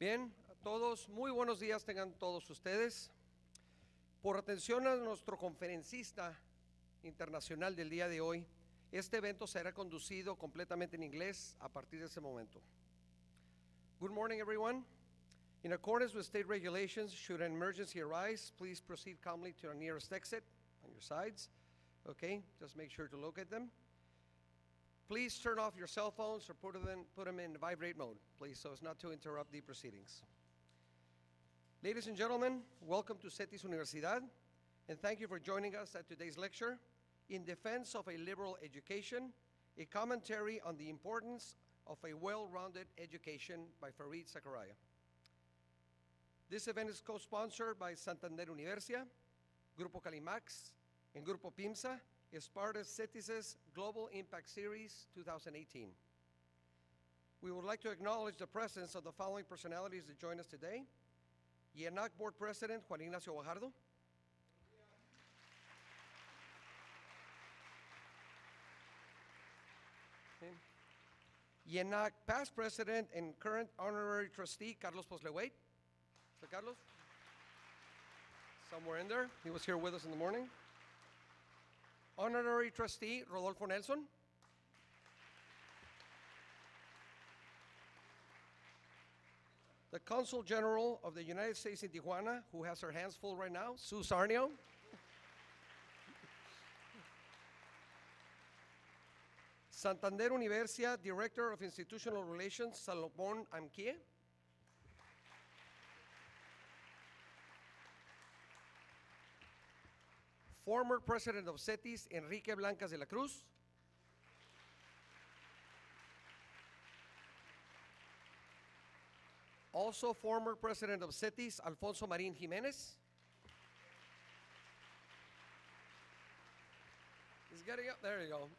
Bien, a todos, muy buenos días tengan todos ustedes. Por atención a nuestro conferencista internacional del día de hoy, este evento será conducido completamente en inglés a partir de ese momento. Good morning, everyone. In accordance with state regulations, should an emergency arise, please proceed calmly to the nearest exit on your sides. Okay, just make sure to locate them. Please turn off your cell phones or put them in vibrate mode, please, so as not to interrupt the proceedings. Ladies and gentlemen, welcome to CETYS Universidad, and thank you for joining us at today's lecture, In Defense of a Liberal Education, a commentary on the importance of a well-rounded education by Fareed Zakaria. This event is co-sponsored by Santander Universidad, Grupo Calimax, and Grupo PIMSA, as part of CETYS' Global Impact Series 2018. We would like to acknowledge the presence of the following personalities that join us today. YENAC Board President Juan Ignacio Guajardo. Okay. YENAC Past President and current Honorary Trustee Carlos Poslewait. So Carlos? Somewhere in there. He was here with us in the morning. Honorary Trustee Rodolfo Nelson. The Consul General of the United States in Tijuana, who has her hands full right now, Sue Sarnio. Santander Universidad Director of Institutional Relations, Salomón Amkie. Former President of CETYS, Enrique Blancas de la Cruz. Also former President of CETYS, Alfonso Marín Jiménez. He's getting up, there you go.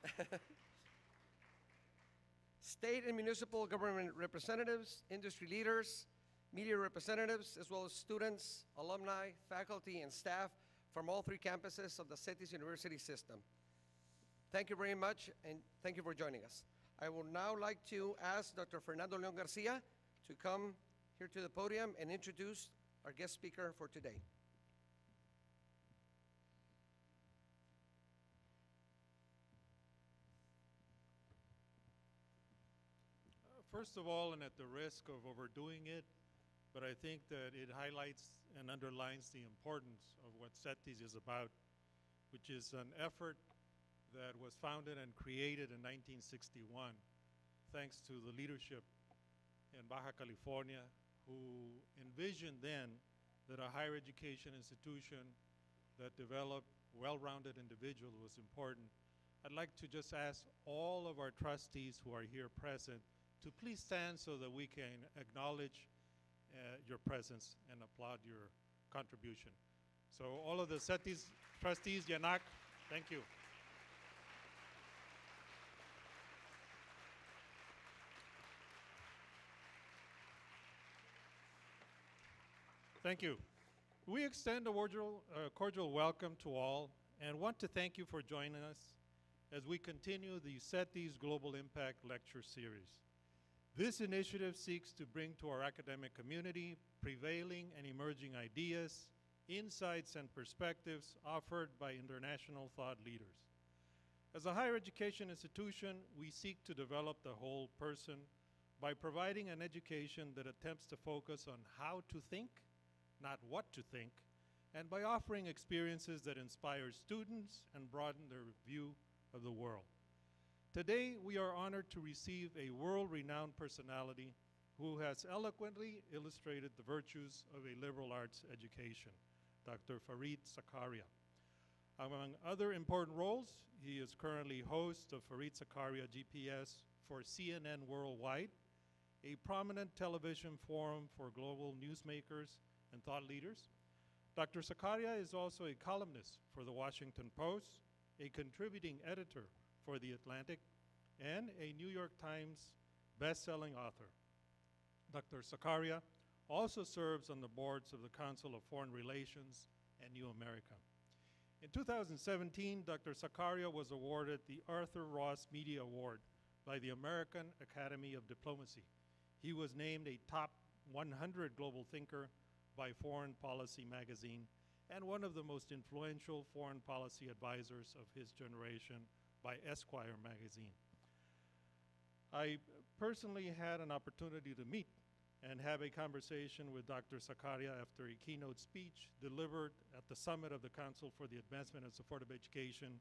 State and municipal government representatives, industry leaders, media representatives, as well as students, alumni, faculty, and staff from all three campuses of the CETYS University system. Thank you very much, and thank you for joining us. I would now like to ask Dr. Fernando León Garcia to come here to the podium and introduce our guest speaker for today. First of all, and at the risk of overdoing it, but I think that it highlights and underlines the importance of what CETYS is about, which is an effort that was founded and created in 1961, thanks to the leadership in Baja California, who envisioned then that a higher education institution that developed well-rounded individuals was important. I'd like to just ask all of our trustees who are here present to please stand so that we can acknowledge your presence and applaud your contribution. So all of the CETYS trustees, YENAC, thank you. Thank you. We extend a cordial welcome to all and want to thank you for joining us as we continue the CETYS Global Impact Lecture Series. This initiative seeks to bring to our academic community prevailing and emerging ideas, insights, and perspectives offered by international thought leaders. As a higher education institution, we seek to develop the whole person by providing an education that attempts to focus on how to think, not what to think, and by offering experiences that inspire students and broaden their view of the world. Today, we are honored to receive a world-renowned personality who has eloquently illustrated the virtues of a liberal arts education, Dr. Fareed Zakaria. Among other important roles, he is currently host of Fareed Zakaria GPS for CNN Worldwide, a prominent television forum for global newsmakers and thought leaders. Dr. Zakaria is also a columnist for The Washington Post, a contributing editor for The Atlantic, and a New York Times best-selling author. Dr. Zakaria also serves on the boards of the Council of Foreign Relations and New America. In 2017, Dr. Zakaria was awarded the Arthur Ross Media Award by the American Academy of Diplomacy. He was named a top 100 Global Thinker by Foreign Policy magazine, and one of the most influential foreign policy advisors of his generation by Esquire magazine. I personally had an opportunity to meet and have a conversation with Dr. Zakaria after a keynote speech delivered at the summit of the Council for the Advancement and Support of Education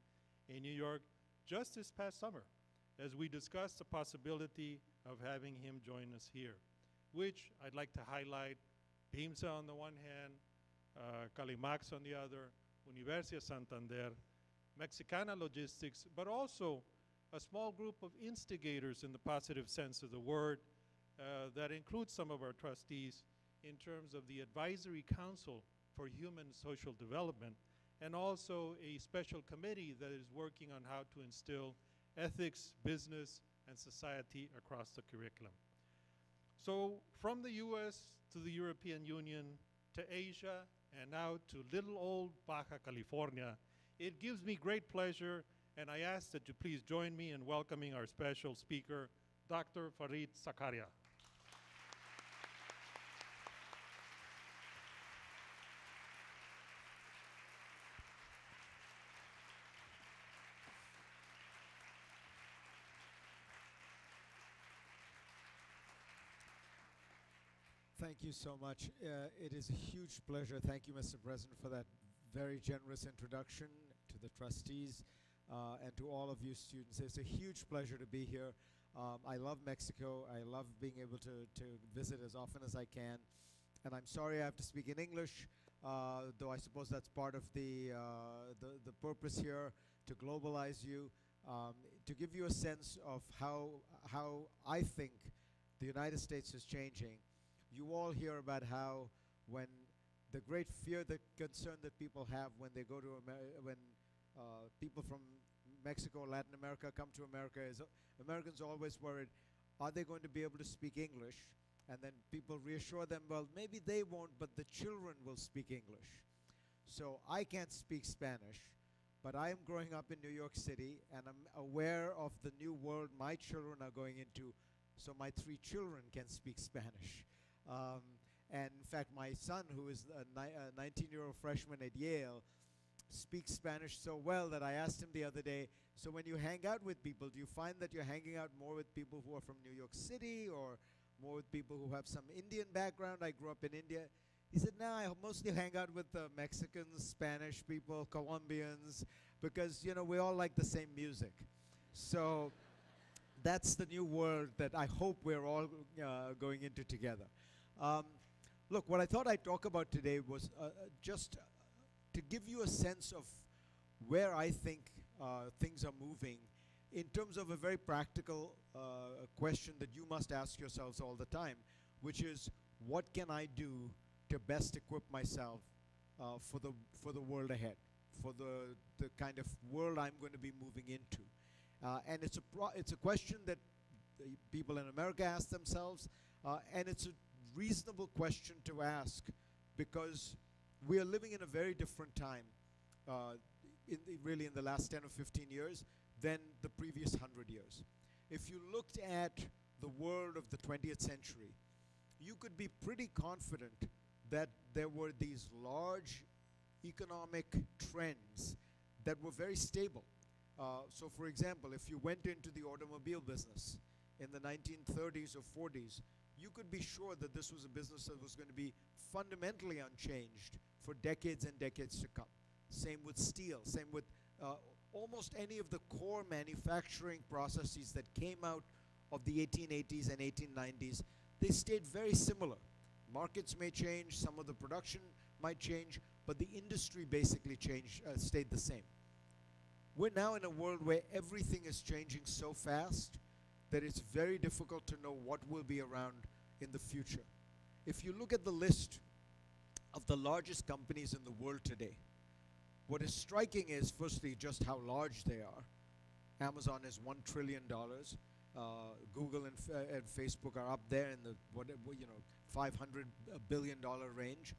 in New York just this past summer, as we discussed the possibility of having him join us here, which I'd like to highlight: PIMSA on the one hand, Calimax on the other, Universidad Santander, Mexicana Logistics, but also a small group of instigators in the positive sense of the word that includes some of our trustees in terms of the Advisory Council for Human and Social Development, and also a special committee that is working on how to instill ethics, business, and society across the curriculum. So from the US to the European Union to Asia and now to little old Baja California, it gives me great pleasure, and I ask that you please join me in welcoming our special speaker, Dr. Farid Zakaria. Thank you so much. It is a huge pleasure. Thank you, Mr. President, for that very generous introduction to the trustees and to all of you students. It's a huge pleasure to be here. I love Mexico. I love being able to visit as often as I can. And I'm sorry I have to speak in English, though I suppose that's part of the purpose here, to globalize you, to give you a sense of how I think the United States is changing. You all hear about how when the great fear, the concern that people have when they go to when people from Mexico or Latin America come to America is Americans are always worried, are they going to be able to speak English? And then people reassure them, well, maybe they won't, but the children will speak English. So I can't speak Spanish, but I am growing up in New York City, and I'm aware of the new world my children are going into, so my 3 children can speak Spanish. And in fact, my son, who is a 19-year-old freshman at Yale, speaks Spanish so well that I asked him the other day, so when you hang out with people, do you find that you're hanging out more with people who are from New York City or more with people who have some Indian background? I grew up in India. He said, no, I mostly hang out with Mexicans, Spanish people, Colombians, because, you know, we all like the same music. So that's the new world that I hope we're all going into together. Look, what I thought I'd talk about today was just to give you a sense of where I think things are moving in terms of a very practical question that you must ask yourselves all the time, which is, what can I do to best equip myself for the world ahead, for the kind of world I'm going to be moving into? And it's a question that people in America ask themselves, and it's a reasonable question to ask because we are living in a very different time, really in the last 10 or 15 years than the previous 100 years. If you looked at the world of the 20th century, you could be pretty confident that there were these large economic trends that were very stable. So for example, if you went into the automobile business in the 1930s or 40s, you could be sure that this was a business that was going to be fundamentally unchanged for decades and decades to come. Same with steel, same with almost any of the core manufacturing processes that came out of the 1880s and 1890s. They stayed very similar. Markets may change, some of the production might change, but the industry basically stayed the same. We're now in a world where everything is changing so fast that it's very difficult to know what will be around in the future. If you look at the list of the largest companies in the world today, what is striking is, firstly, just how large they are. Amazon is $1 trillion. Google and Facebook are up there in the $500 billion range.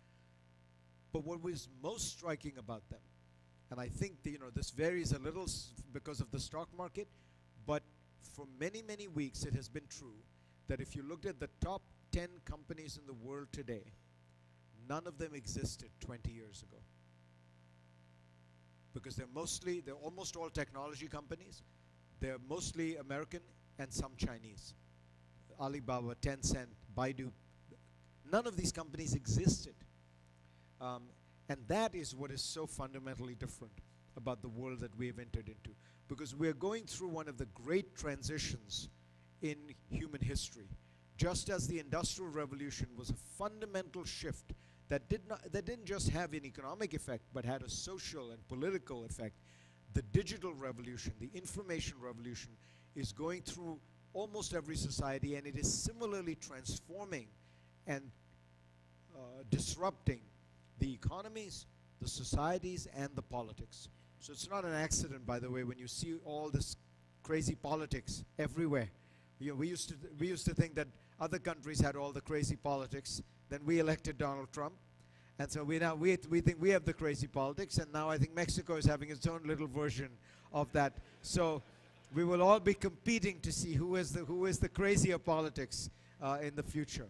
But what was most striking about them, and I think this varies a little because of the stock market, but for many, many weeks it has been true that if you looked at the top 10 companies in the world today, none of them existed 20 years ago. Because they're almost all technology companies. They're mostly American and some Chinese. Alibaba, Tencent, Baidu, none of these companies existed. And that is what is so fundamentally different about the world that we have entered into. Because we're going through one of the great transitions in human history. Just as the Industrial Revolution was a fundamental shift that didn't just have an economic effect, but had a social and political effect, the digital revolution, the information revolution, is going through almost every society, and it is similarly transforming and disrupting the economies, the societies, and the politics. So it's not an accident, by the way, when you see all this crazy politics everywhere. We used to think that other countries had all the crazy politics. Then we elected Donald Trump, and so we think we have the crazy politics, and now I think Mexico is having its own little version of that. So we will all be competing to see who is the crazier politics in the future.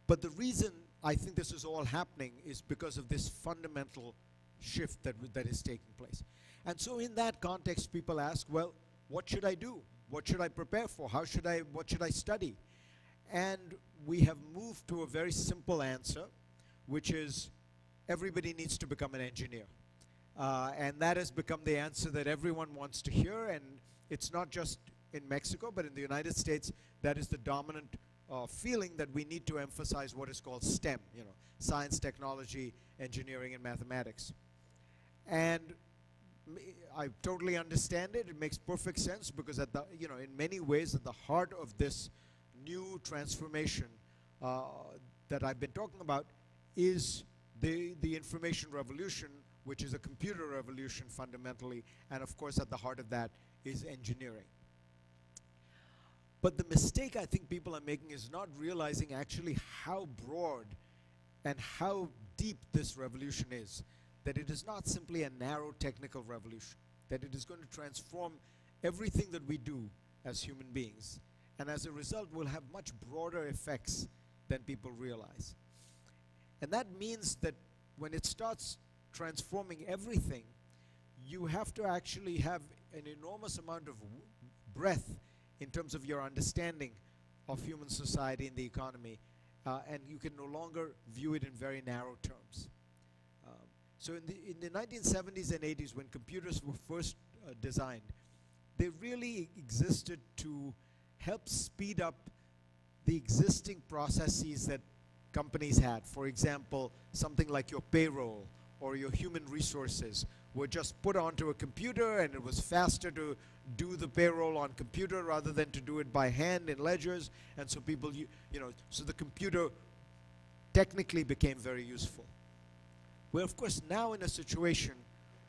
But the reason I think this is all happening is because of this fundamental shift that is taking place. And so in that context, people ask, well, what should I do? What should I prepare for? What should I study? And we have moved to a very simple answer, which is everybody needs to become an engineer. And that has become the answer that everyone wants to hear. And it's not just in Mexico, but in the United States, that is the dominant feeling that we need to emphasize what is called STEM, science, technology, engineering, and mathematics. And I totally understand it. It makes perfect sense because in many ways, at the heart of this new transformation that I've been talking about is the information revolution, which is a computer revolution fundamentally, and of course at the heart of that is engineering. But the mistake I think people are making is not realizing actually how broad and how deep this revolution is, that it is not simply a narrow technical revolution, that it is going to transform everything that we do as human beings, and as a result will have much broader effects than people realize. And that means that when it starts transforming everything, you have to actually have an enormous amount of breadth in terms of your understanding of human society and the economy, and you can no longer view it in very narrow terms. So in the 1970s and 80s, when computers were first designed, they really existed to help speed up the existing processes that companies had. For example, something like your payroll or your human resources were just put onto a computer, and it was faster to do the payroll on computer rather than to do it by hand in ledgers. And so people, so the computer technically became very useful. We're of course now in a situation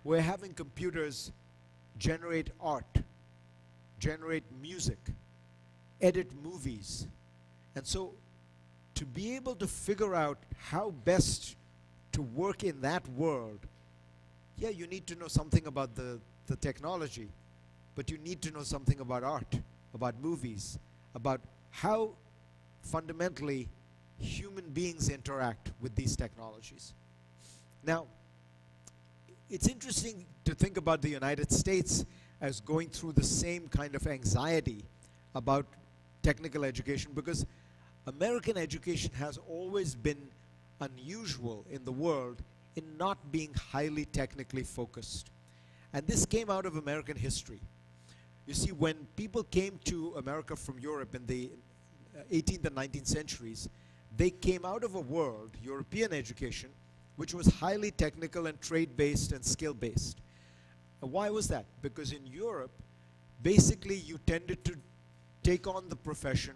where having computers generate art, generate music, edit movies. And so to be able to figure out how best to work in that world, yeah, you need to know something about the technology, but you need to know something about art, about movies, about how fundamentally human beings interact with these technologies. Now, it's interesting to think about the United States as going through the same kind of anxiety about technical education, because American education has always been unusual in the world in not being highly technically focused. And this came out of American history. You see, when people came to America from Europe in the 18th and 19th centuries, they came out of a world, European education, which was highly technical and trade-based and skill-based. Why was that? Because in Europe, basically you tended to take on the profession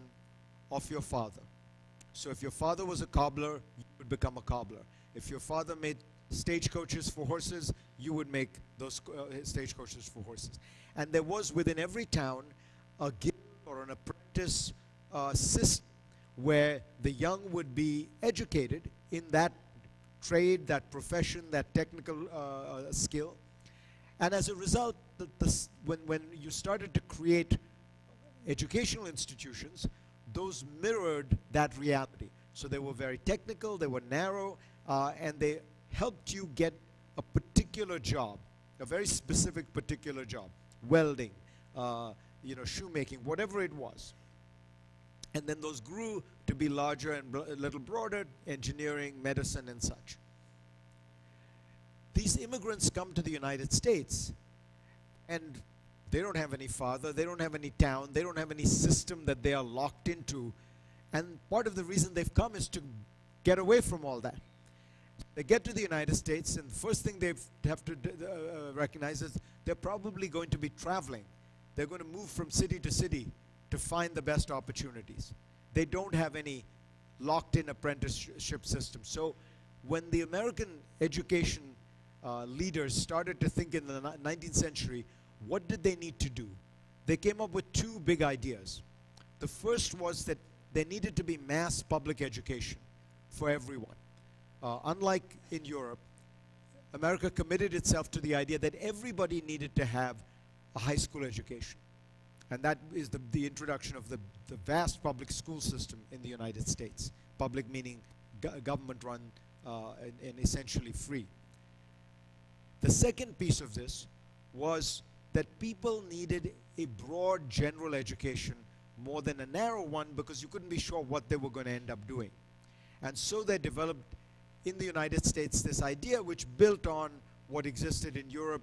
of your father. So if your father was a cobbler, you would become a cobbler. If your father made stagecoaches for horses, you would make those stagecoaches for horses. And there was within every town a guild or an apprentice system where the young would be educated in that trade, that profession, that technical skill. And as a result, when you started to create educational institutions, those mirrored that reality. So they were very technical, they were narrow, and they helped you get a particular job, a very specific particular job, welding, shoemaking, whatever it was. And then those grew to be larger and a little broader, engineering, medicine, and such. These immigrants come to the United States, and they don't have any father, they don't have any town, they don't have any system that they are locked into. And part of the reason they've come is to get away from all that. They get to the United States, and the first thing they have to recognize is they're probably going to be traveling. They're going to move from city to city to find the best opportunities. They don't have any locked-in apprenticeship system. So when the American education leaders started to think in the 19th century, what did they need to do? They came up with two big ideas. The first was that there needed to be mass public education for everyone. Unlike in Europe, America committed itself to the idea that everybody needed to have a high school education. And that is the introduction of the vast public school system in the United States. Public meaning government-run and essentially free. The second piece of this was that people needed a broad general education more than a narrow one, because you couldn't be sure what they were going to end up doing. And so they developed in the United States this idea, which built on what existed in Europe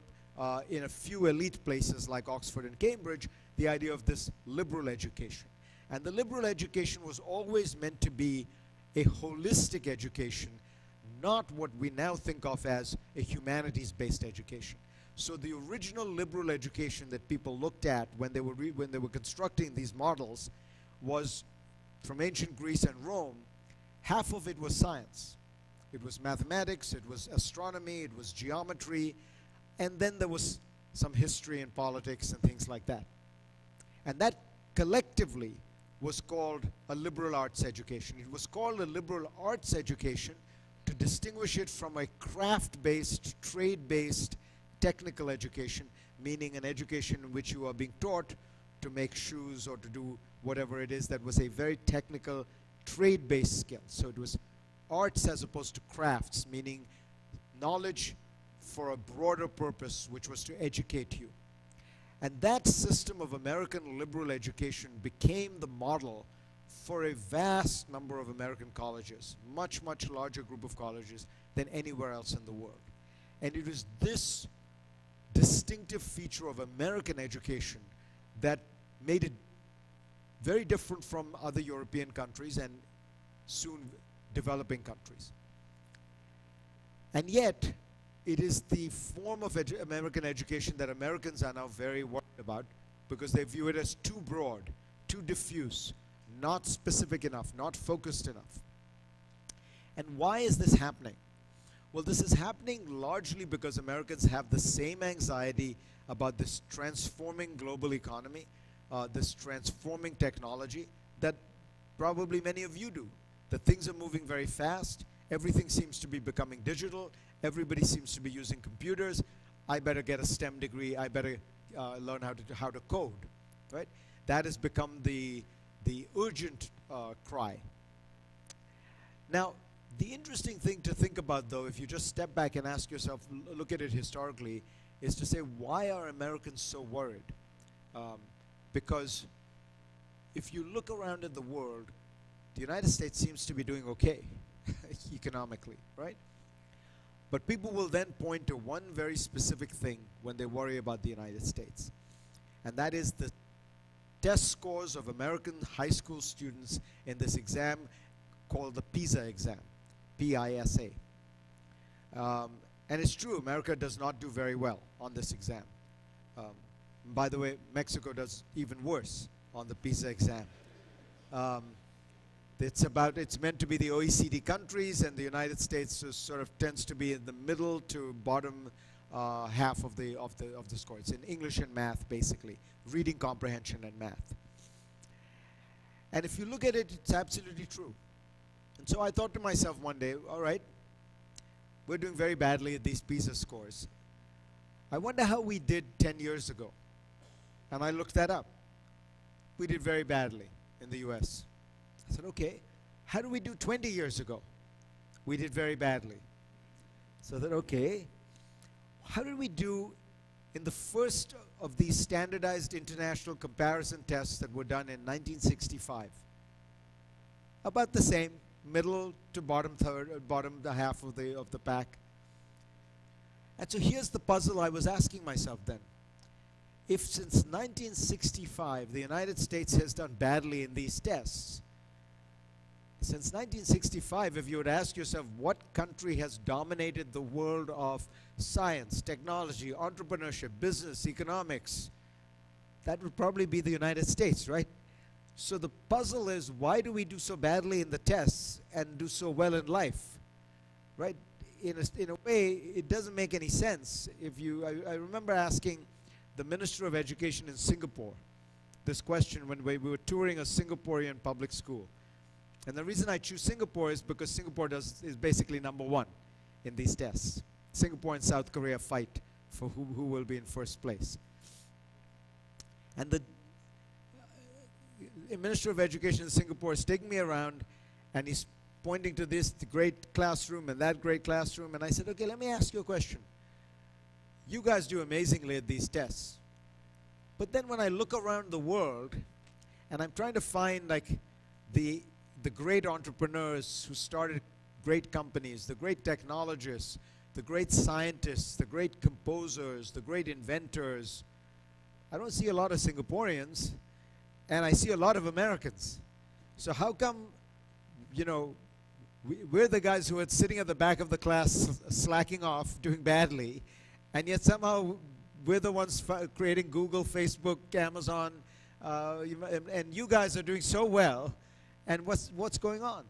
in a few elite places like Oxford and Cambridge, the idea of this liberal education. And the liberal education was always meant to be a holistic education, not what we now think of as a humanities-based education. So the original liberal education that people looked at when they were constructing these models was from ancient Greece and Rome. Half of it was science. It was mathematics, it was astronomy, it was geometry, and then there was some history and politics and things like that. And that collectively was called a liberal arts education. It was called a liberal arts education to distinguish it from a craft-based, trade-based, technical education, meaning an education in which you are being taught to make shoes or to do whatever it is that was a very technical, trade-based skill. So it was arts as opposed to crafts, meaning knowledge for a broader purpose, which was to educate you. And that system of American liberal education became the model for a vast number of American colleges, much, much larger group of colleges than anywhere else in the world. And it was this distinctive feature of American education that made it very different from other European countries and soon developing countries. And yet, it is the form of American education that Americans are now very worried about, because they view it as too broad, too diffuse, not specific enough, not focused enough. And why is this happening? Well, this is happening largely because Americans have the same anxiety about this transforming global economy, this transforming technology that probably many of you do. That things are moving very fast, everything seems to be becoming digital, everybody seems to be using computers. I better get a STEM degree, I better learn how to code, right? That has become the urgent cry. Now, the interesting thing to think about, though, if you just step back and ask yourself, look at it historically, is to say, why are Americans so worried? Because if you look around in the world, the United States seems to be doing okay economically, right? But people will then point to one very specific thing when they worry about the United States. And that is the test scores of American high school students in this exam called the PISA exam, P-I-S-A. And it's true, America does not do very well on this exam. By the way, Mexico does even worse on the PISA exam. It's meant to be the OECD countries, and the United States sort of tends to be in the middle to bottom half of the score. It's in English and math, basically, reading comprehension and math. And if you look at it, it's absolutely true. And so I thought to myself one day, all right, we're doing very badly at these PISA scores. I wonder how we did 10 years ago. And I looked that up. We did very badly in the US I said, okay, how did we do 20 years ago? We did very badly. So I said, okay, how did we do in the first of these standardized international comparison tests that were done in 1965? About the same, middle to bottom third, bottom the half of the pack. And so here's the puzzle I was asking myself then. If since 1965 the United States has done badly in these tests, since 1965, if you would ask yourself what country has dominated the world of science, technology, entrepreneurship, business, economics, that would probably be the United States, right? So the puzzle is, why do we do so badly in the tests and do so well in life, right? In a way, it doesn't make any sense. I remember asking the Minister of Education in Singapore this question when we were touring a Singaporean public school. And the reason I choose Singapore is because Singapore is basically number one in these tests. Singapore and South Korea fight for who will be in first place. And the Minister of Education in Singapore is taking me around, and he's pointing to this great classroom and that great classroom. And I said, okay, let me ask you a question. You guys do amazingly at these tests. But then when I look around the world, and I'm trying to find like the great entrepreneurs who started great companies, the great technologists, the great scientists, the great composers, the great inventors, I don't see a lot of Singaporeans, and I see a lot of Americans. So how come, you know, we're the guys who are sitting at the back of the class slacking off, doing badly, and yet somehow we're the ones creating Google, Facebook, Amazon, and you guys are doing so well, and what's going on?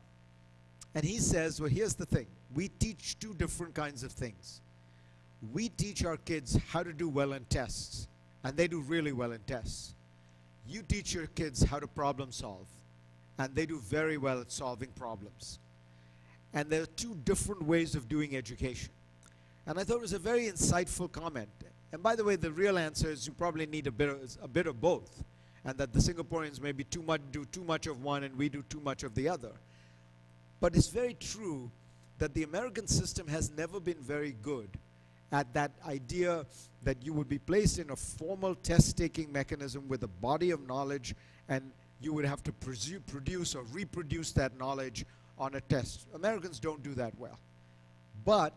And he says, well, here's the thing. We teach two different kinds of things. We teach our kids how to do well in tests, and they do really well in tests. You teach your kids how to problem solve, and they do very well at solving problems. And there are two different ways of doing education. And I thought it was a very insightful comment. And by the way, the real answer is you probably need a bit of both, and that the Singaporeans maybe do too much of one and we do too much of the other. But it's very true that the American system has never been very good at that idea that you would be placed in a formal test-taking mechanism with a body of knowledge, and you would have to produce or reproduce that knowledge on a test. Americans don't do that well. But,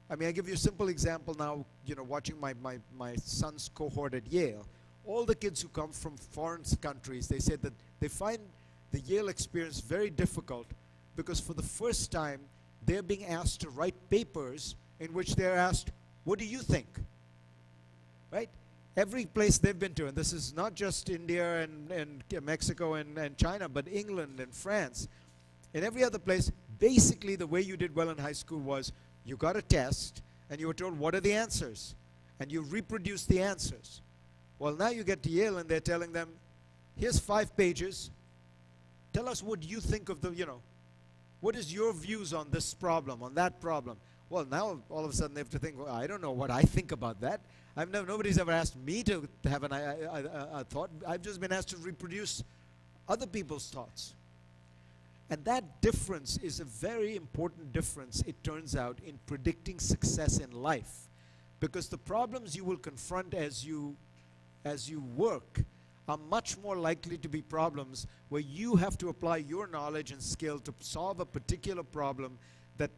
I mean, I give you a simple example now, you know, watching my son's cohort at Yale. All the kids who come from foreign countries, they said that they find the Yale experience very difficult because for the first time, they're being asked to write papers in which they're asked, what do you think? Right? Every place they've been to, and this is not just India and Mexico and China, but England and France, and every other place, basically the way you did well in high school was you got a test and you were told what are the answers, and you reproduced the answers. Well, now you get to Yale and they're telling them, here's 5 pages, tell us what you think of the, you know, what is your views on this problem, on that problem? Well, now all of a sudden they have to think, well, I don't know what I think about that. Nobody's ever asked me to have a thought. I've just been asked to reproduce other people's thoughts. And that difference is a very important difference, it turns out, in predicting success in life. Because the problems you will confront as you work are much more likely to be problems where you have to apply your knowledge and skill to solve a particular problem that,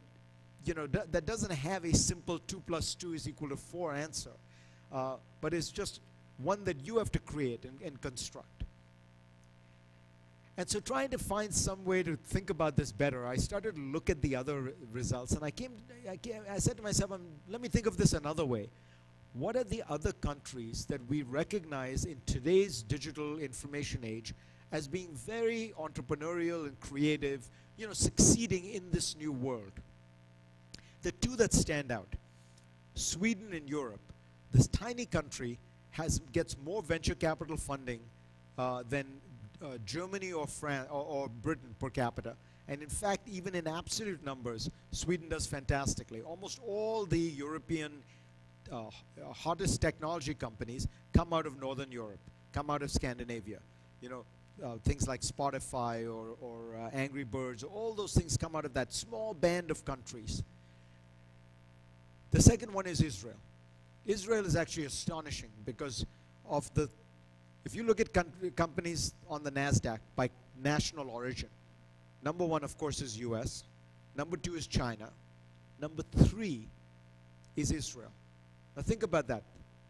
you know, that doesn't have a simple 2 + 2 = 4 answer, but it's just one that you have to create and construct. And so trying to find some way to think about this better, I started to look at the other results, and I said to myself, let me think of this another way. What are the other countries that we recognize in today's digital information age as being very entrepreneurial and creative, you know, succeeding in this new world? The two that stand out, Sweden in Europe. This tiny country gets more venture capital funding than Germany or France or Britain per capita. And in fact, even in absolute numbers, Sweden does fantastically. Almost all the European hottest technology companies come out of Northern Europe, come out of Scandinavia. You know, things like Spotify or Angry Birds, all those things come out of that small band of countries. The second one is Israel. Israel is actually astonishing because of the, if you look at companies on the NASDAQ by national origin, number one, of course, is US. Number two is China. Number three is Israel. Now think about that.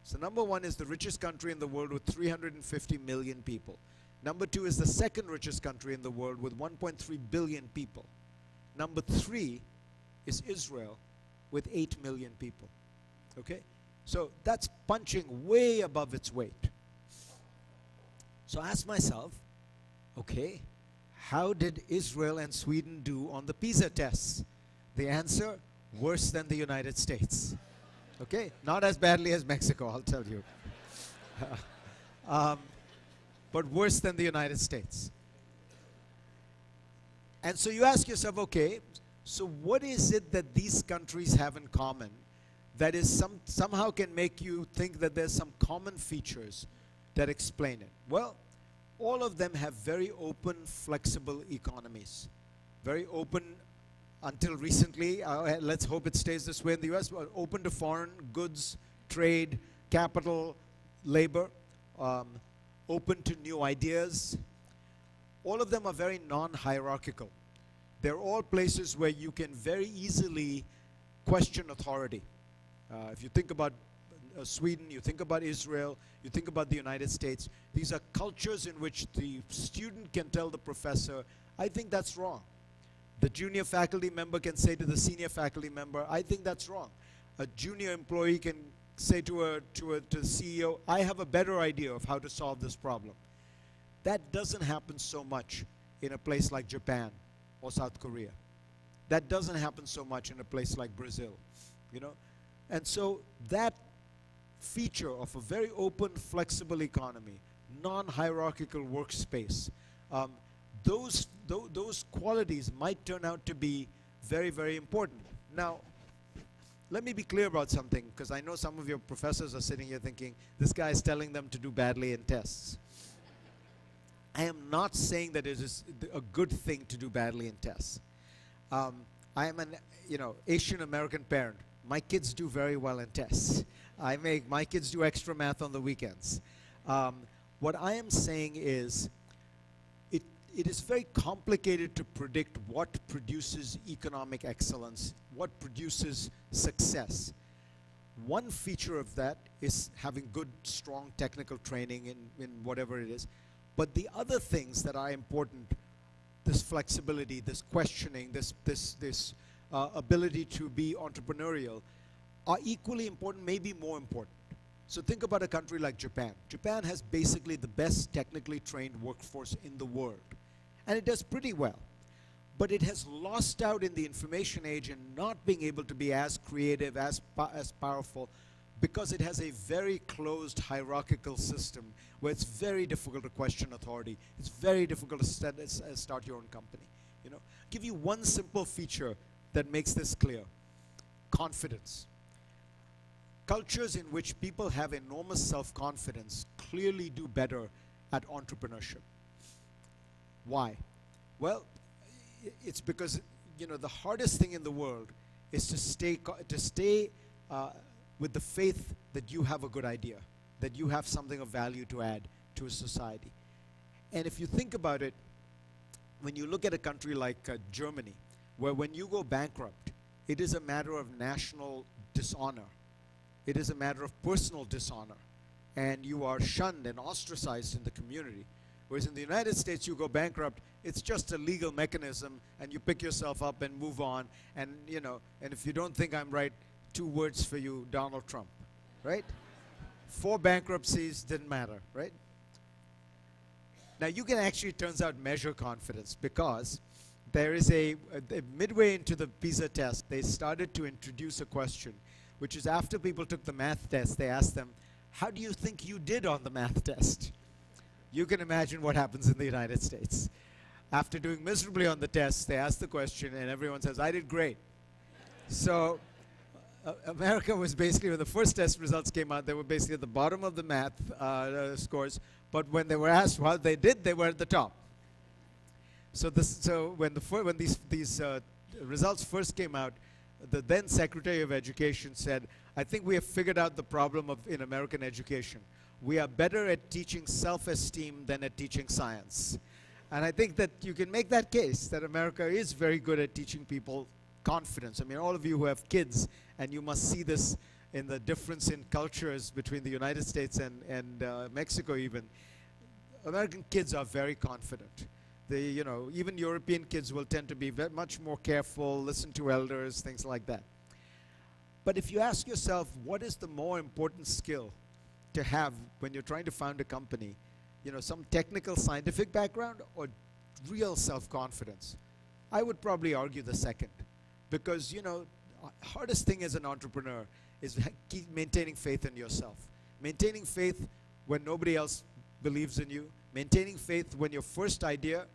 So number one is the richest country in the world with 350 million people. Number two is the second richest country in the world with 1.3 billion people. Number three is Israel with 8 million people. Okay? So that's punching way above its weight. So I asked myself, okay, how did Israel and Sweden do on the PISA tests? The answer, worse than the United States. Okay? Not as badly as Mexico, I'll tell you. But worse than the United States. And so you ask yourself, okay, so what is it that these countries have in common that is somehow can make you think that there's some common features that explain it? Well, all of them have very open, flexible economies. Very open until recently. Let's hope it stays this way in the US. Open to foreign goods, trade, capital, labor. Open to new ideas. All of them are very non-hierarchical. They're all places where you can very easily question authority. If you think about Sweden, you think about Israel, you think about the United States, these are cultures in which the student can tell the professor, I think that's wrong. The junior faculty member can say to the senior faculty member, I think that's wrong. A junior employee can say to the CEO, I have a better idea of how to solve this problem. That doesn't happen so much in a place like Japan or South Korea. That doesn't happen so much in a place like Brazil, you know. And so that feature of a very open, flexible economy, non-hierarchical workspace, those qualities might turn out to be very, very important. Now, let me be clear about something, because I know some of your professors are sitting here thinking, this guy is telling them to do badly in tests. I am not saying that it is a good thing to do badly in tests. I am an Asian American parent. My kids do very well in tests. My kids do extra math on the weekends. What I am saying is, it is very complicated to predict what produces economic excellence, what produces success. One feature of that is having good, strong technical training in whatever it is. But the other things that are important, this flexibility, this questioning, this ability to be entrepreneurial, are equally important, maybe more important. So think about a country like Japan. Japan has basically the best technically trained workforce in the world. And it does pretty well. But it has lost out in the information age in not being able to be as creative, as powerful, because it has a very closed hierarchical system where it's very difficult to question authority. It's very difficult to start your own company. You know, give you one simple feature that makes this clear: confidence. Cultures in which people have enormous self-confidence clearly do better at entrepreneurship. Why? Well, it's because the hardest thing in the world is to stay with the faith that you have a good idea, that you have something of value to add to a society. And if you think about it, when you look at a country like Germany, where when you go bankrupt, it is a matter of national dishonor. It is a matter of personal dishonor. And you are shunned and ostracized in the community. Whereas in the United States, you go bankrupt, it's just a legal mechanism, and you pick yourself up and move on. And, and if you don't think I'm right, 2 words for you, Donald Trump, right? 4 bankruptcies, didn't matter, right? Now, you can actually, it turns out, measure confidence, because there is midway into the PISA test, they started to introduce a question, which is after people took the math test, they asked them, how do you think you did on the math test? You can imagine what happens in the United States. After doing miserably on the test, they ask the question, and everyone says, I did great. So America was basically, when the first test results came out, they were basically at the bottom of the math scores. But when they were asked how they did, they were at the top. So when these results first came out, the then Secretary of Education said, "I think we have figured out the problem in American education. We are better at teaching self-esteem than at teaching science." And I think that you can make that case, that America is very good at teaching people confidence. I mean, all of you who have kids, and you must see this in the difference in cultures between the United States and Mexico even. American kids are very confident. Even European kids will tend to be much more careful, listen to elders, things like that. But if you ask yourself, what is the more important skill to have when you're trying to found a company? Some technical scientific background or real self-confidence? I would probably argue the second. Because, hardest thing as an entrepreneur is keep maintaining faith in yourself. Maintaining faith when nobody else believes in you. Maintaining faith when your first idea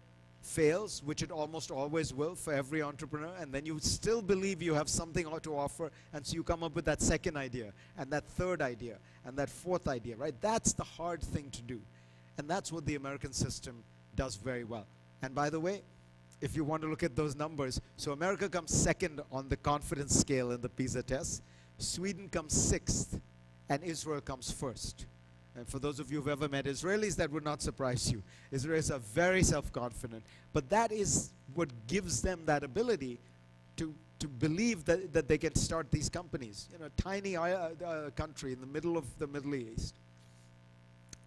fails, which it almost always will for every entrepreneur, and then you still believe you have something to offer, and so you come up with that second idea, and that third idea, and that fourth idea, right? That's the hard thing to do. And that's what the American system does very well. And by the way, if you want to look at those numbers, so America comes second on the confidence scale in the PISA test, Sweden comes sixth, and Israel comes first. And for those of you who've ever met Israelis, that would not surprise you. Israelis are very self-confident, but that is what gives them that ability to believe that they can start these companies. A tiny country in the middle of the Middle East.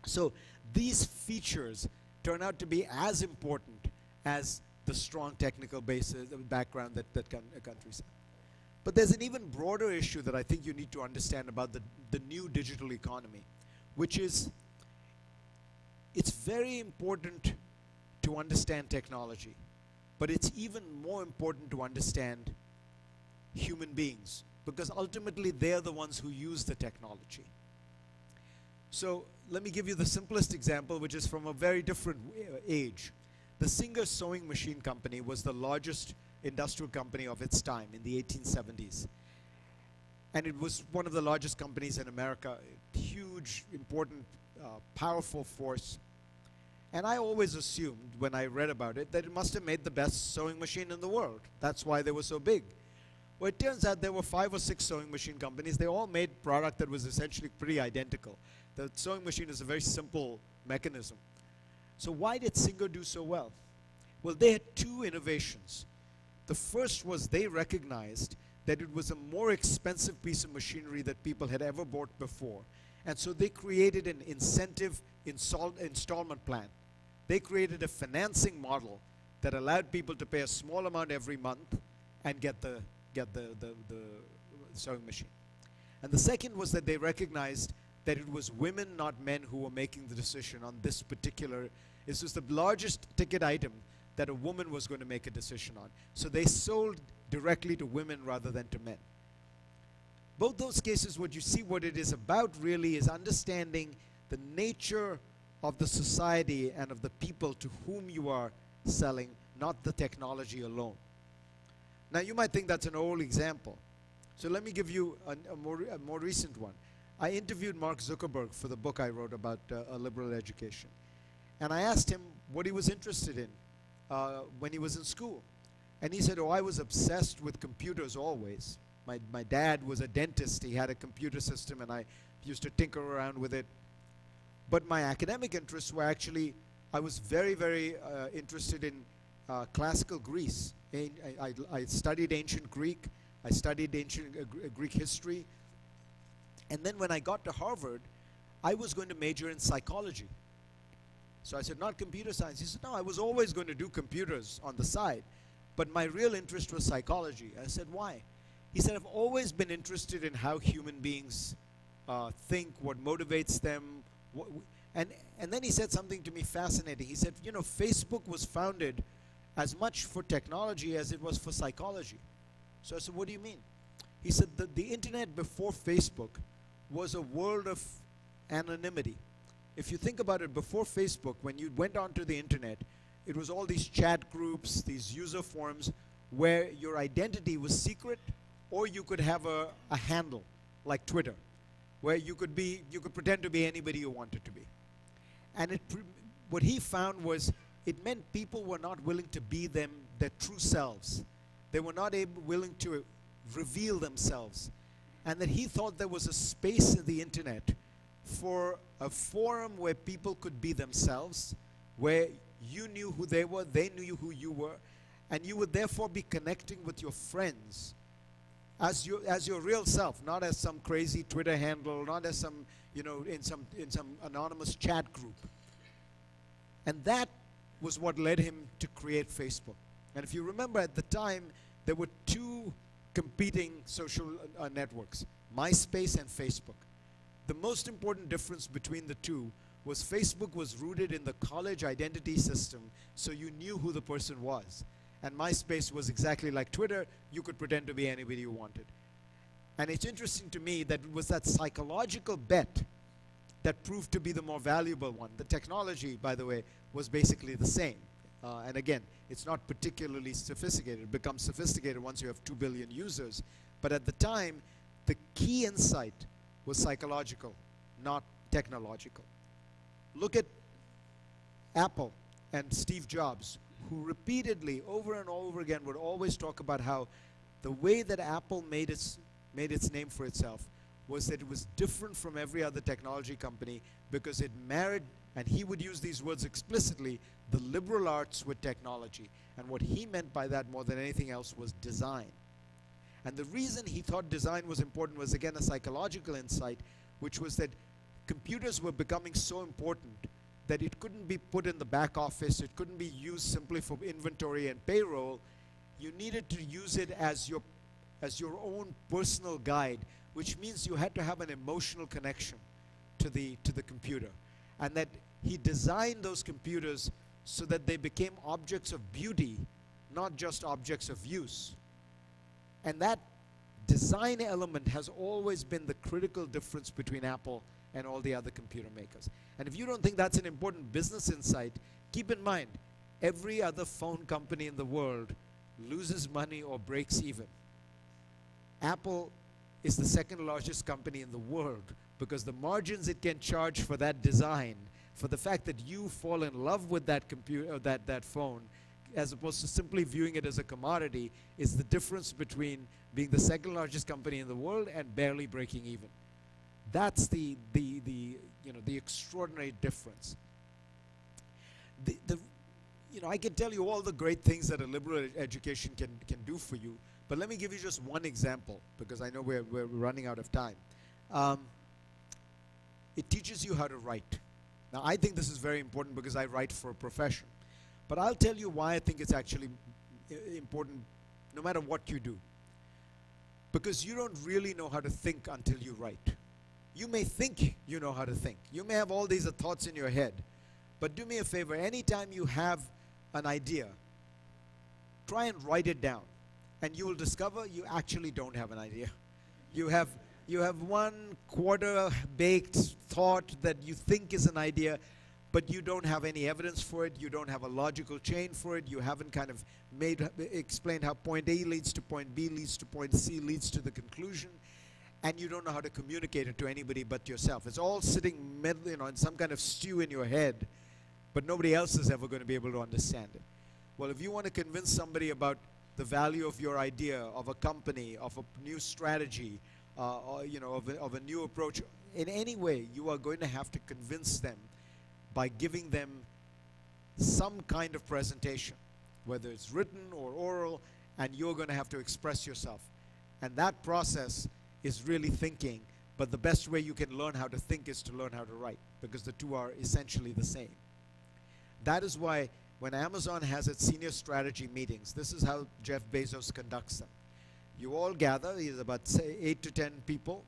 So these features turn out to be as important as the strong technical background that countries have. But there's an even broader issue that I think you need to understand about the new digital economy, which is it's very important to understand technology, but it's even more important to understand human beings, because ultimately they're the ones who use the technology. So let me give you the simplest example, which is from a very different age. The Singer Sewing Machine Company was the largest industrial company of its time in the 1870s. And it was one of the largest companies in America, huge, important, powerful force. And I always assumed, when I read about it, that it must have made the best sewing machine in the world. That's why they were so big. Well, it turns out there were 5 or 6 sewing machine companies. They all made product that was essentially pretty identical. The sewing machine is a very simple mechanism. So why did Singer do so well? Well, they had 2 innovations. The first was they recognized that it was a more expensive piece of machinery that people had ever bought before. And so they created an incentive installment plan. They created a financing model that allowed people to pay a small amount every month and get the sewing machine. And the second was that they recognized that it was women, not men, who were making the decision on this particular. This was the largest ticket item that a woman was going to make a decision on. So they sold directly to women rather than to men. Both those cases, what you see what it is about really is understanding the nature of the society and of the people to whom you are selling, not the technology alone. Now you might think that's an old example. So let me give you a more recent one. I interviewed Mark Zuckerberg for the book I wrote about a liberal education. And I asked him what he was interested in when he was in school. And he said, oh, I was obsessed with computers always. My dad was a dentist. He had a computer system, and I used to tinker around with it. But my academic interests were actually, I was very, very interested in classical Greece. I studied ancient Greek. I studied ancient Greek history. And then when I got to Harvard, I was going to major in psychology. So I said, not computer science. He said, no, I was always going to do computers on the side. But my real interest was psychology. I said, why? He said, I've always been interested in how human beings think, what motivates them. And then he said something to me fascinating. He said, you know, Facebook was founded as much for technology as it was for psychology. So I said, what do you mean? He said that the internet before Facebook was a world of anonymity. If you think about it, before Facebook, when you went onto the internet, it was all these chat groups, these user forums, where your identity was secret, or you could have a handle like Twitter, where you could pretend to be anybody you wanted to be. And what he found was it meant people were not willing to be their true selves. They were not willing to reveal themselves. And that he thought there was a space in the internet for a forum where people could be themselves, where you knew who they were, they knew who you were, and you would therefore be connecting with your friends as your real self, not as some crazy Twitter handle, not as some, in some anonymous chat group. And that was what led him to create Facebook. And if you remember, at the time, there were two competing social networks, MySpace and Facebook. The most important difference between the two was Facebook was rooted in the college identity system, so you knew who the person was. And MySpace was exactly like Twitter. You could pretend to be anybody you wanted. And it's interesting to me that it was that psychological bet that proved to be the more valuable one. The technology, by the way, was basically the same. And again, it's not particularly sophisticated. It becomes sophisticated once you have 2 billion users. But at the time, the key insight was psychological, not technological. Look at Apple and Steve Jobs, who repeatedly, over and over again, would always talk about how the way that Apple made its name for itself was that it was different from every other technology company because it married, and he would use these words explicitly, the liberal arts with technology. And what he meant by that more than anything else was design. And the reason he thought design was important was, again, a psychological insight, which was that computers were becoming so important that it couldn't be put in the back office, it couldn't be used simply for inventory and payroll. You needed to use it as your own personal guide, which means you had to have an emotional connection to the computer. And that he designed those computers so that they became objects of beauty, not just objects of use. And that design element has always been the critical difference between Apple and all the other computer makers. And if you don't think that's an important business insight, keep in mind, every other phone company in the world loses money or breaks even. Apple is the second largest company in the world because the margins it can charge for that design, for the fact that you fall in love with that computer, that phone, as opposed to simply viewing it as a commodity, is the difference between being the second largest company in the world and barely breaking even. That's the extraordinary difference. I can tell you all the great things that a liberal education can do for you, but let me give you just one example because I know we're running out of time. It teaches you how to write. Now, I think this is very important because I write for a profession. But I'll tell you why I think it's actually important no matter what you do. Because you don't really know how to think until you write. You may think you know how to think. You may have all these thoughts in your head. But do me a favor, anytime you have an idea, try and write it down. And you will discover you actually don't have an idea. You have one quarter-baked thought that you think is an idea, but you don't have any evidence for it. You don't have a logical chain for it. You haven't kind of explained how point A leads to point B, leads to point C, leads to the conclusion. And you don't know how to communicate it to anybody but yourself. It's all sitting in some kind of stew in your head, but nobody else is ever going to be able to understand it. Well, if you want to convince somebody about the value of your idea, of a company, of a new strategy, of a new approach, in any way, you are going to have to convince them by giving them some kind of presentation, whether it's written or oral, and you're going to have to express yourself. And that process is really thinking, but the best way you can learn how to think is to learn how to write, because the two are essentially the same. That is why when Amazon has its senior strategy meetings, this is how Jeff Bezos conducts them. You all gather, there's about, say, 8 to 10 people.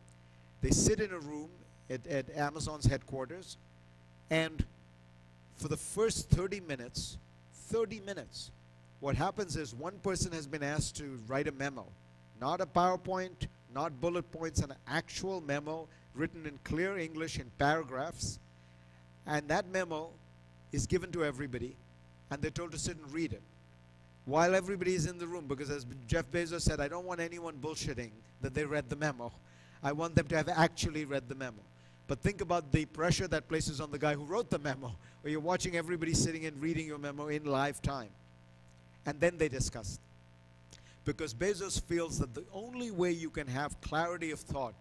They sit in a room at Amazon's headquarters, and for the first 30 minutes, what happens is one person has been asked to write a memo, not a PowerPoint, not bullet points, an actual memo written in clear English in paragraphs, and that memo is given to everybody, and they're told to sit and read it. while everybody is in the room, because as Jeff Bezos said, I don't want anyone bullshitting that they read the memo. I want them to have actually read the memo. But think about the pressure that places on the guy who wrote the memo, where you're watching everybody sitting and reading your memo in live time. And then they discuss it. Because Bezos feels that the only way you can have clarity of thought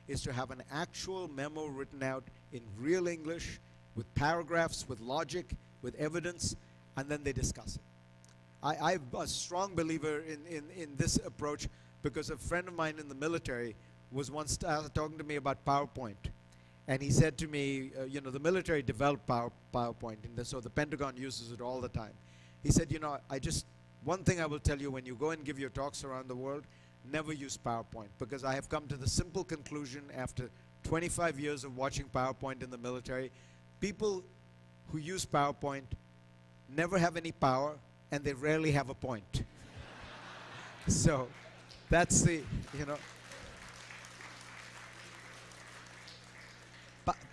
is to have an actual memo written out in real English, with paragraphs, with logic, with evidence, and then they discuss it. I'm a strong believer in this approach, because a friend of mine in the military was once talking to me about PowerPoint. And he said to me, you know, the military developed PowerPoint, and so the Pentagon uses it all the time. He said, you know, one thing I will tell you, when you go and give your talks around the world, never use PowerPoint, because I have come to the simple conclusion after 25 years of watching PowerPoint in the military, people who use PowerPoint never have any power, and they rarely have a point. So that's the, you know.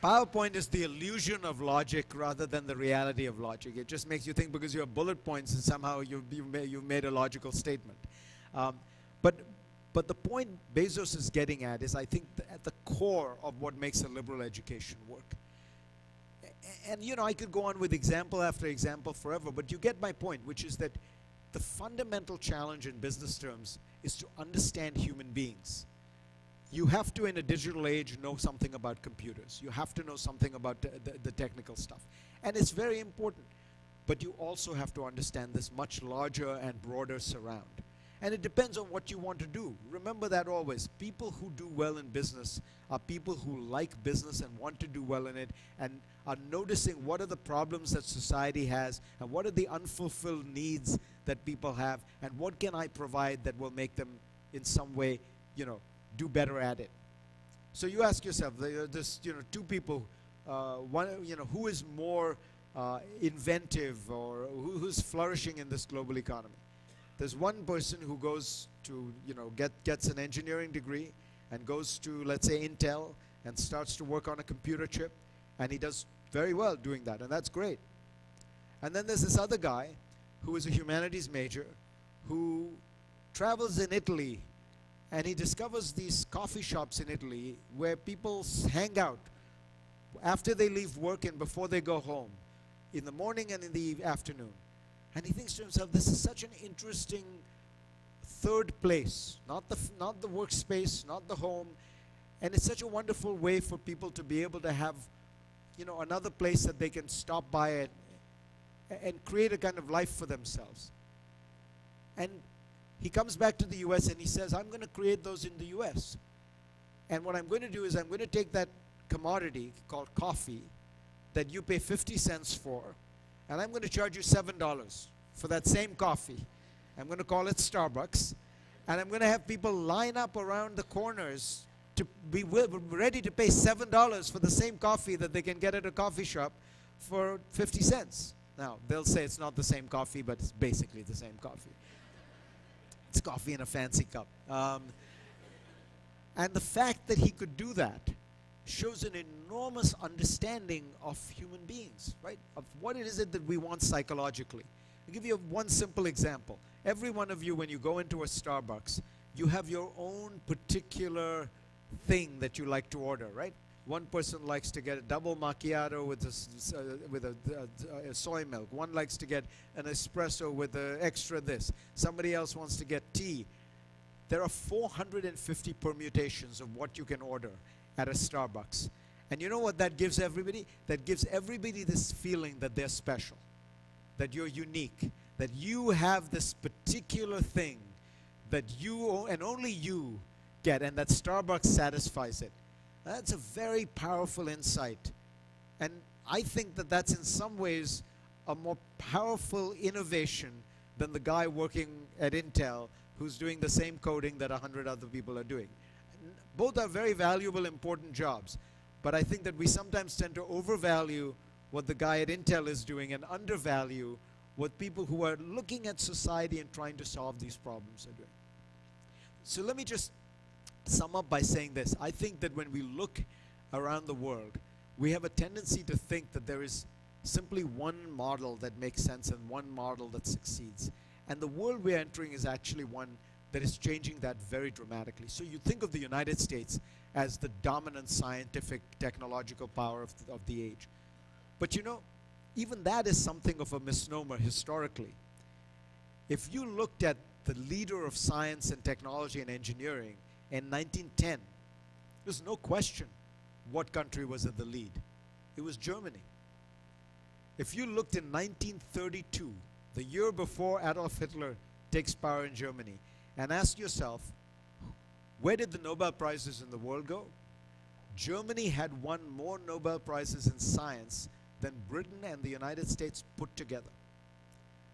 PowerPoint is the illusion of logic rather than the reality of logic. It just makes you think because you have bullet points and somehow you've made a logical statement. But the point Bezos is getting at is, I think, at the core of what makes a liberal education work. And you know, I could go on with example after example forever, but you get my point, which is that the fundamental challenge in business terms is to understand human beings. You have to, in a digital age, know something about computers. You have to know something about the technical stuff. And it's very important. But you also have to understand this much larger and broader surround. And it depends on what you want to do. Remember that always. People who do well in business are people who like business and want to do well in it, and are noticing what are the problems that society has, and what are the unfulfilled needs that people have, and what can I provide that will make them in some way, you know, do better at it. So you ask yourself, there's, you know, two people, one, you know, who is more inventive, or who's flourishing in this global economy? There's one person who goes to, you know, gets an engineering degree and goes to, let's say, Intel, and starts to work on a computer chip, and he does very well doing that, and that's great. And then there's this other guy who is a humanities major who travels in Italy, and he discovers these coffee shops in Italy where people hang out after they leave work and before they go home, in the morning and in the afternoon. And he thinks to himself, this is such an interesting third place, not the workspace, not the home, and it's such a wonderful way for people to be able to have, you know, another place that they can stop by and create a kind of life for themselves. And he comes back to the US and he says, I'm going to create those in the US. And what I'm going to do is I'm going to take that commodity called coffee that you pay 50 cents for, and I'm going to charge you $7 for that same coffee. I'm going to call it Starbucks, and I'm going to have people line up around the corners to be ready to pay $7 for the same coffee that they can get at a coffee shop for 50 cents. Now, they'll say it's not the same coffee, but it's basically the same coffee. It's coffee in a fancy cup. And the fact that he could do that shows an enormous understanding of human beings, right? Of what it is that we want psychologically. I'll give you one simple example. Every one of you, when you go into a Starbucks, you have your own particular thing that you like to order, right? One person likes to get a double macchiato with a soy milk. One likes to get an espresso with extra this. Somebody else wants to get tea. There are 450 permutations of what you can order at a Starbucks. And you know what that gives everybody? That gives everybody this feeling that they're special, that you're unique, that you have this particular thing that you and only you get, and that Starbucks satisfies it. That's a very powerful insight. And I think that that's in some ways a more powerful innovation than the guy working at Intel who's doing the same coding that 100 other people are doing. Both are very valuable, important jobs. But I think that we sometimes tend to overvalue what the guy at Intel is doing and undervalue what people who are looking at society and trying to solve these problems are doing. So let me just sum up by saying this. I think that when we look around the world, we have a tendency to think that there is simply one model that makes sense and one model that succeeds. And the world we're entering is actually one that is changing that very dramatically. So you think of the United States as the dominant scientific, technological power of the age. But you know, even that is something of a misnomer historically. If you looked at the leader of science and technology and engineering in 1910, there's no question what country was at the lead. It was Germany. If you looked in 1932, the year before Adolf Hitler takes power in Germany, and asked yourself, where did the Nobel Prizes in the world go? Germany had won more Nobel Prizes in science than Britain and the United States put together.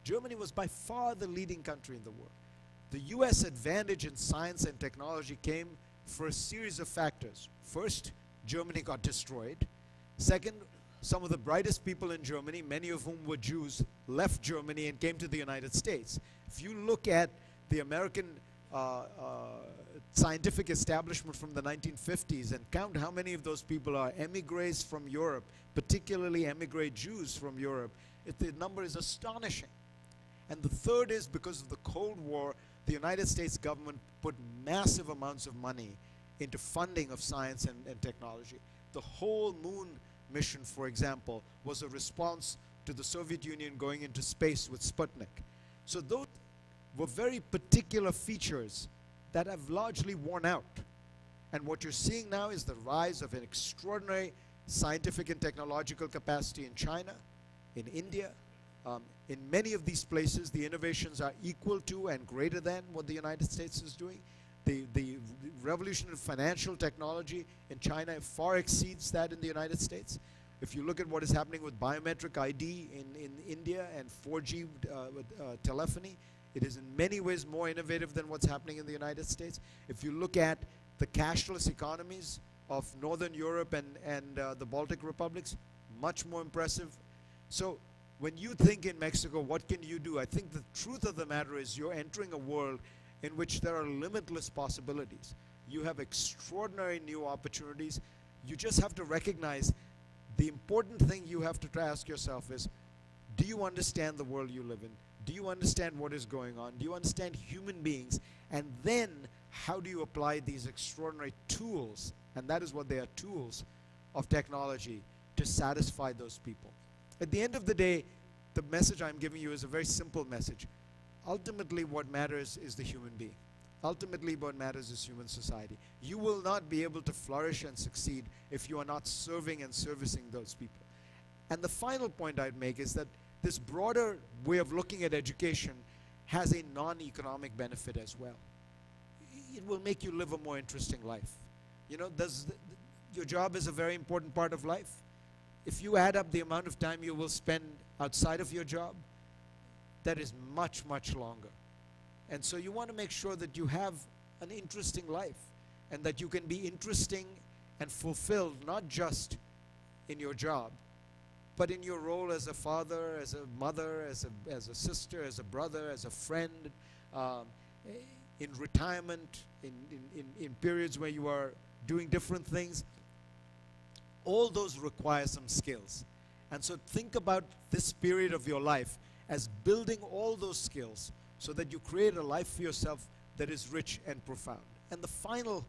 Germany was by far the leading country in the world. The US advantage in science and technology came for a series of factors. First, Germany got destroyed. Second, some of the brightest people in Germany, many of whom were Jews, left Germany and came to the United States. If you look at the American scientific establishment from the 1950s and count how many of those people are emigres from Europe, particularly emigre Jews from Europe, the number is astonishing. And the third is because of the Cold War, the United States government put massive amounts of money into funding of science and technology. The whole moon mission, for example, was a response to the Soviet Union going into space with Sputnik. So those were very particular features that have largely worn out. And what you're seeing now is the rise of an extraordinary scientific and technological capacity in China, in India. In many of these places, the innovations are equal to and greater than what the United States is doing. The revolution in financial technology in China far exceeds that in the United States. If you look at what is happening with biometric ID in India and 4G telephony, it is in many ways more innovative than what's happening in the United States. If you look at the cashless economies of Northern Europe and the Baltic republics, much more impressive. So when you think in Mexico, what can you do? I think the truth of the matter is you're entering a world in which there are limitless possibilities. You have extraordinary new opportunities. You just have to recognize the important thing you have to ask yourself is, do you understand the world you live in? Do you understand what is going on? Do you understand human beings? And then how do you apply these extraordinary tools, and that is what they are, tools of technology, to satisfy those people? At the end of the day, the message I'm giving you is a very simple message. Ultimately, what matters is the human being. Ultimately, what matters is human society. You will not be able to flourish and succeed if you are not serving and servicing those people. And the final point I'd make is that this broader way of looking at education has a non-economic benefit as well. It will make you live a more interesting life. You know, your job is a very important part of life. If you add up the amount of time you will spend outside of your job, that is much, much longer. And so you want to make sure that you have an interesting life and that you can be interesting and fulfilled not just in your job, but in your role as a father, as a mother, as a sister, as a brother, as a friend, in retirement, in periods where you are doing different things. All those require some skills. And so think about this period of your life as building all those skills so that you create a life for yourself that is rich and profound. And the final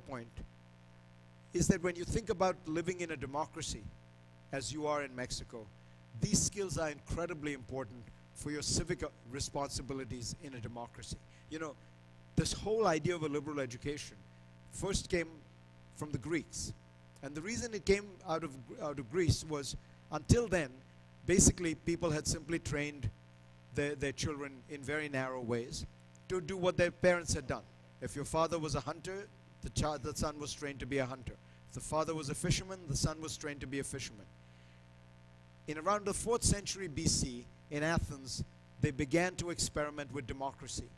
point is that when you think about living in a democracy, as you are in Mexico, these skills are incredibly important for your civic responsibilities in a democracy. You know, this whole idea of a liberal education first came from the Greeks. And the reason it came out of Greece was, until then, basically people had simply trained their children in very narrow ways to do what their parents had done. If your father was a hunter, the son was trained to be a hunter. If the father was a fisherman, the son was trained to be a fisherman. In around the 4th century BC, in Athens, they began to experiment with democracy.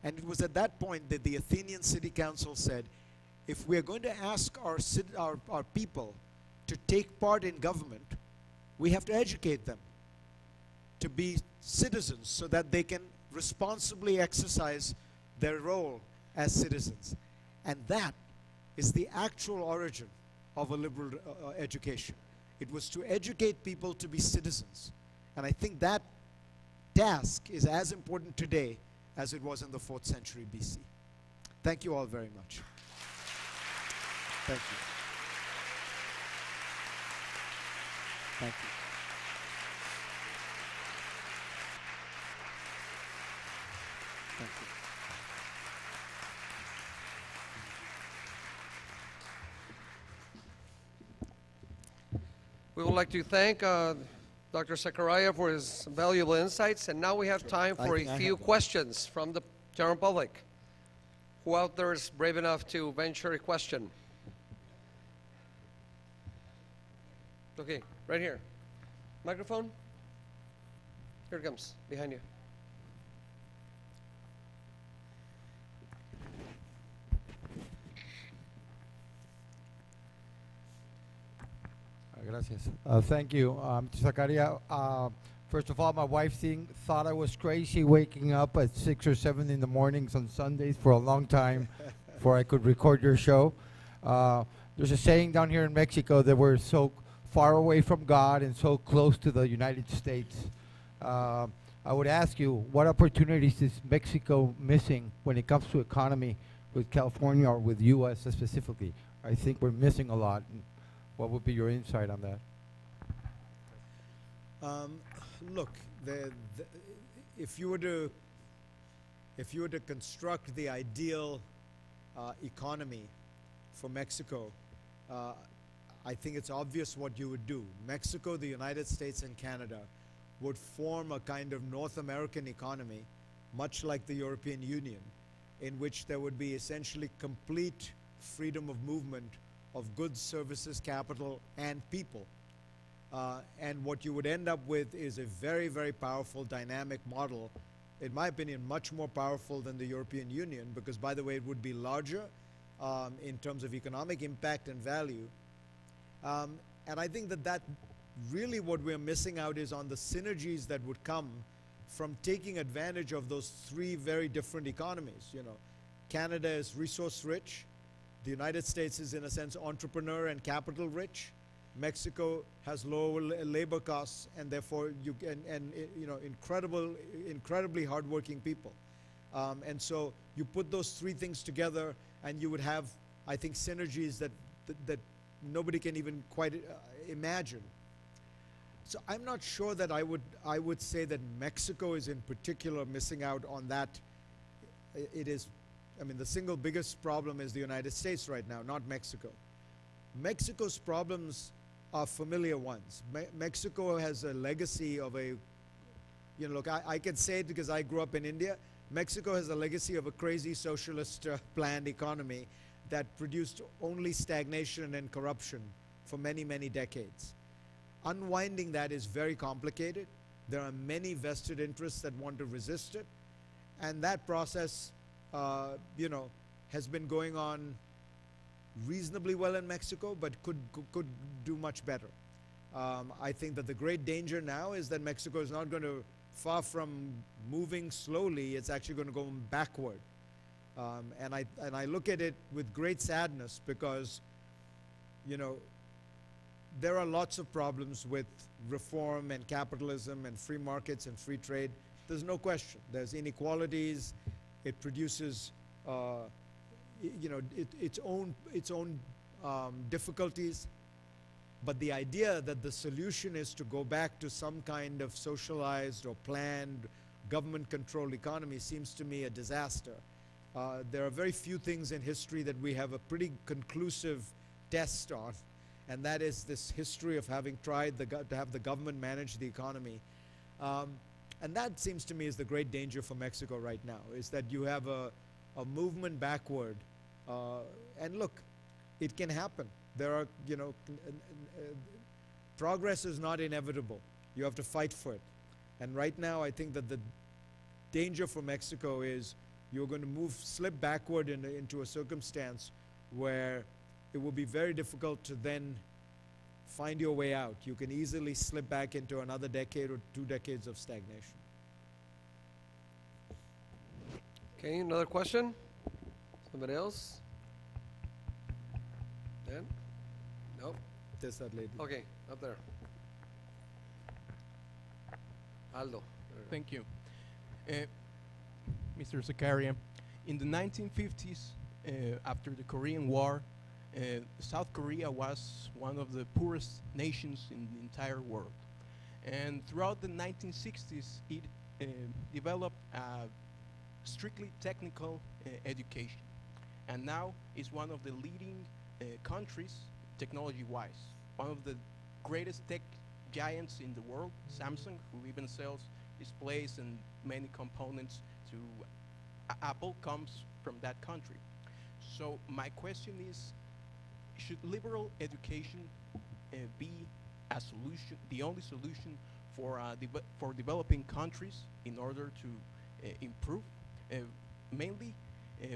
And it was at that point that the Athenian City Council said, if we are going to ask our people to take part in government, we have to educate them to be citizens so that they can responsibly exercise their role as citizens. And that is the actual origin of a liberal education. It was to educate people to be citizens. And I think that task is as important today as it was in the 4th century BC. Thank you all very much. Thank you. Thank you. Thank you. We would like to thank Dr. Zakaria for his valuable insights, and now we have time for a few questions from the general public. Who out there is brave enough to venture a question? Okay, right here. Microphone? Here it comes, behind you. Gracias. Thank you, Zakaria. First of all, my wife thought I was crazy waking up at 6 or 7 in the mornings on Sundays for a long time before I could record your show. There's a saying down here in Mexico that we're so far away from God and so close to the United States. I would ask you, what opportunities is Mexico missing when it comes to economy with California or with U.S. specifically? I think we're missing a lot. What would be your insight on that? Look, if you were to construct the ideal economy for Mexico, I think it's obvious what you would do. Mexico, the United States, and Canada would form a kind of North American economy, much like the European Union, in which there would be essentially complete freedom of movement of goods, services, capital, and people. And what you would end up with is a very, very powerful dynamic model, in my opinion, much more powerful than the European Union, because, by the way, it would be larger in terms of economic impact and value. And I think that really what we're missing out is on the synergies that would come from taking advantage of those three very different economies. You know, Canada is resource rich. The United States is, in a sense, entrepreneur and capital rich. Mexico has low labor costs, and therefore incredibly hardworking people. And so you put those three things together, and you would have, I think, synergies that nobody can even quite imagine. So I'm not sure that I would say that Mexico is in particular missing out on that. It is. I mean, the single biggest problem is the United States right now, not Mexico. Mexico's problems are familiar ones. Mexico has a legacy of look, I can say it because I grew up in India. Mexico has a legacy of a crazy socialist planned economy that produced only stagnation and corruption for many, many decades. Unwinding that is very complicated. There are many vested interests that want to resist it. And that process has been going on reasonably well in Mexico, but could do much better. I think that the great danger now is that Mexico is not going to, far from moving slowly, it's actually going to go backward. And I look at it with great sadness because, there are lots of problems with reform and capitalism and free markets and free trade. There's no question. There's inequalities. It produces, its own difficulties. But the idea that the solution is to go back to some kind of socialized or planned government-controlled economy seems to me a disaster. There are very few things in history that we have a pretty conclusive test on, and that is this history of having tried to have the government manage the economy. And that seems to me is the great danger for Mexico right now, is that you have a movement backward. And look, it can happen. There are, progress is not inevitable. You have to fight for it. And right now, I think that the danger for Mexico is you're going to slip backward into a circumstance where it will be very difficult to then find your way out. You can easily slip back into another decade or 2 decades of stagnation. Okay, another question? Somebody else? Dan? Nope. There's that lady. Okay, up there. Aldo. There Thank you. Mr. Zakaria, in the 1950s, after the Korean War, South Korea was one of the poorest nations in the entire world. And throughout the 1960s, it developed a strictly technical education. And now it's one of the leading countries technology-wise. One of the greatest tech giants in the world, Samsung, who even sells displays and many components to Apple, comes from that country. So my question is, should liberal education be a solution, the only solution for developing countries in order to improve? Mainly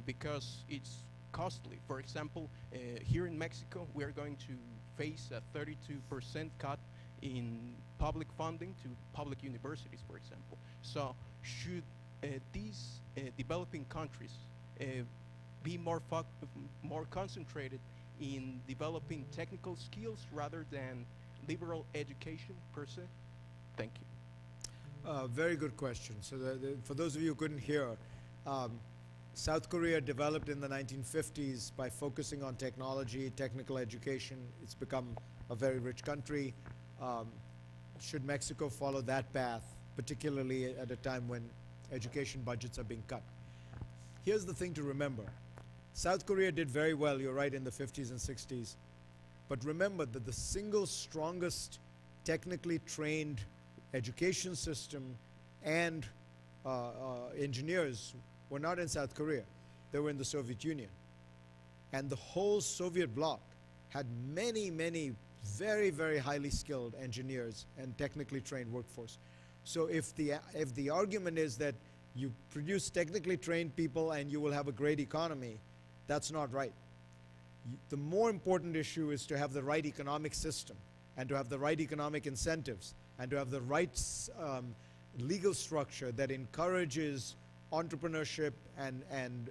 because it's costly. For example, here in Mexico, we are going to face a 32% cut in public funding to public universities, for example. So should these developing countries be more concentrated in developing technical skills rather than liberal education per se? Thank you. Very good question. So for those of you who couldn't hear, South Korea developed in the 1950s by focusing on technology, technical education. It's become a very rich country. Should Mexico follow that path, particularly at a time when education budgets are being cut? Here's the thing to remember. South Korea did very well, you're right, in the 50s and 60s. But remember that the single strongest technically trained education system and engineers were not in South Korea. They were in the Soviet Union. And the whole Soviet bloc had many, many very, very highly skilled engineers and technically trained workforce. So if the argument is that you produce technically trained people and you will have a great economy, that's not right. The more important issue is to have the right economic system and to have the right economic incentives and to have the right legal structure that encourages entrepreneurship and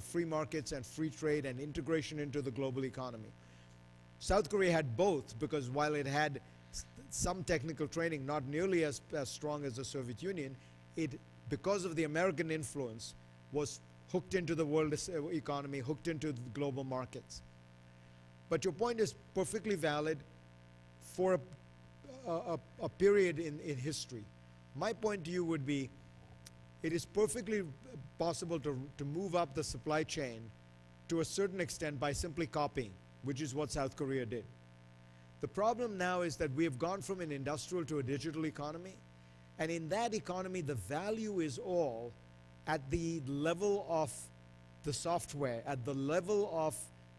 free markets and free trade and integration into the global economy. South Korea had both, because while it had some technical training, not nearly as strong as the Soviet Union, it, because of the American influence, was hooked into the world economy, hooked into the global markets. But your point is perfectly valid for a period in history. My point to you would be, it is perfectly possible to move up the supply chain to a certain extent by simply copying, which is what South Korea did. The problem now is that we have gone from an industrial to a digital economy, and in that economy, the value is all at the level of the software, at the level of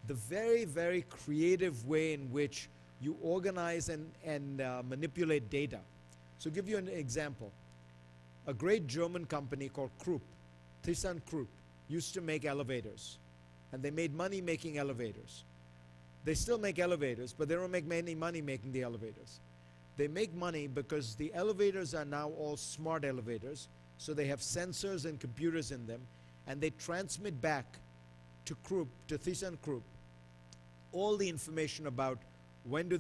the very, very creative way in which you organize and manipulate data. So I'll give you an example. A great German company called Krupp, ThyssenKrupp, used to make elevators. And they made money making elevators. They still make elevators, but they don't make any money making the elevators. They make money because the elevators are now all smart elevators, so they have sensors and computers in them, and they transmit back to Krupp, to ThyssenKrupp, all the information about when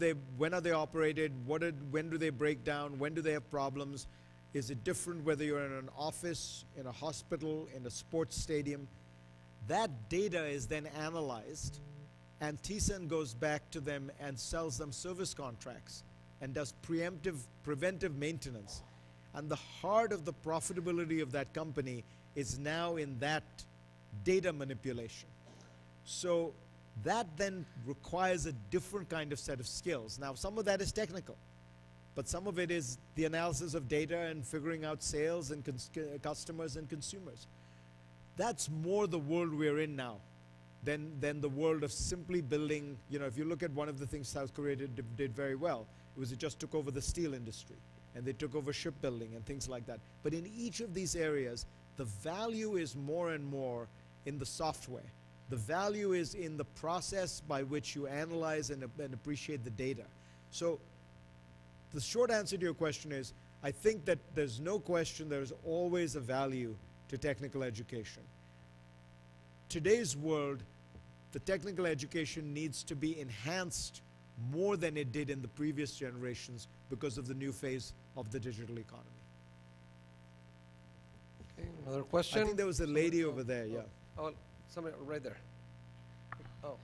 are they operated, when do they break down, when do they have problems, is it different whether you're in an office, in a hospital, in a sports stadium. That data is then analyzed, and Thyssen goes back to them and sells them service contracts and does preventive maintenance. And the heart of the profitability of that company is now in that data manipulation. So that then requires a different kind of set of skills. Now, some of that is technical, but some of it is the analysis of data and figuring out sales and customers and consumers. That's more the world we're in now than the world of simply building. You know, if you look at one of the things South Korea did very well, it just took over the steel industry, and they took over shipbuilding and things like that. But in each of these areas, the value is more and more in the software. The value is in the process by which you analyze and appreciate the data. So the short answer to your question is, I think that there's no question there's always a value to technical education. Today's world, the technical education needs to be enhanced more than it did in the previous generations because of the new phase of the digital economy. Okay, another I question? think there was a lady over there, yeah. Oh, somebody right there. Oh,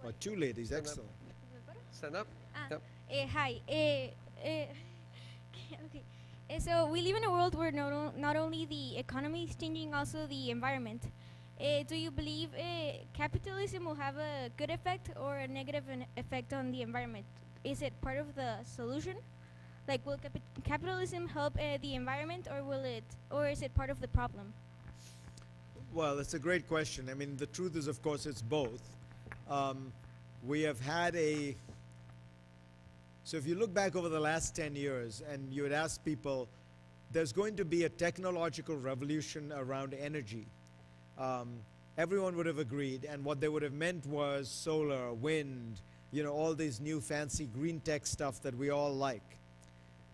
Or two ladies, Stand up. excellent. stand up. Ah, Yep. Hi. Okay. So we live in a world where not only the economy is changing, also the environment. Do you believe capitalism will have a good effect or a negative effect on the environment? Is it part of the solution? Like, will capitalism help the environment, or is it part of the problem? Well, it's a great question. I mean, the truth is, of course, it's both. We have had so if you look back over the last 10 years and you would ask people, there's going to be a technological revolution around energy. Everyone would have agreed, and what they would have meant was solar, wind, all these new fancy green tech stuff that we all like.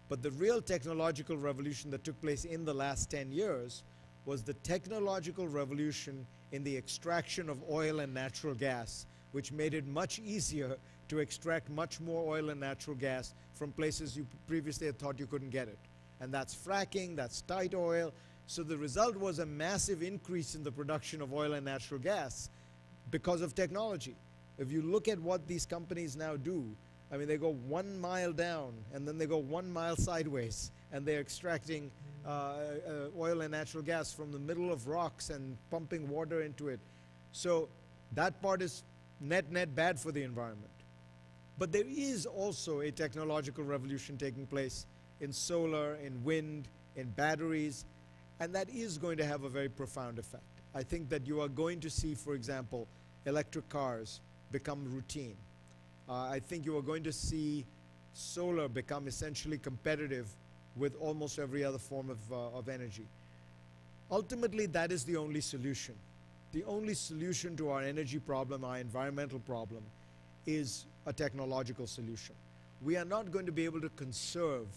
But the real technological revolution that took place in the last 10 years was the technological revolution in the extraction of oil and natural gas, which made it much easier to extract much more oil and natural gas from places you previously had thought you couldn't get it. And that's fracking, that's tight oil. So the result was a massive increase in the production of oil and natural gas because of technology. If you look at what these companies now do, I mean, they go 1 mile down and then they go 1 mile sideways, and they're extracting oil and natural gas from the middle of rocks and pumping water into it. So that part is net bad for the environment. But there is also a technological revolution taking place in solar, in wind, in batteries, and that is going to have a very profound effect. I think that you are going to see, for example, electric cars become routine. I think you are going to see solar become essentially competitive with almost every other form of energy. Ultimately, that is the only solution. The only solution to our energy problem, our environmental problem, is a technological solution. We are not going to be able to conserve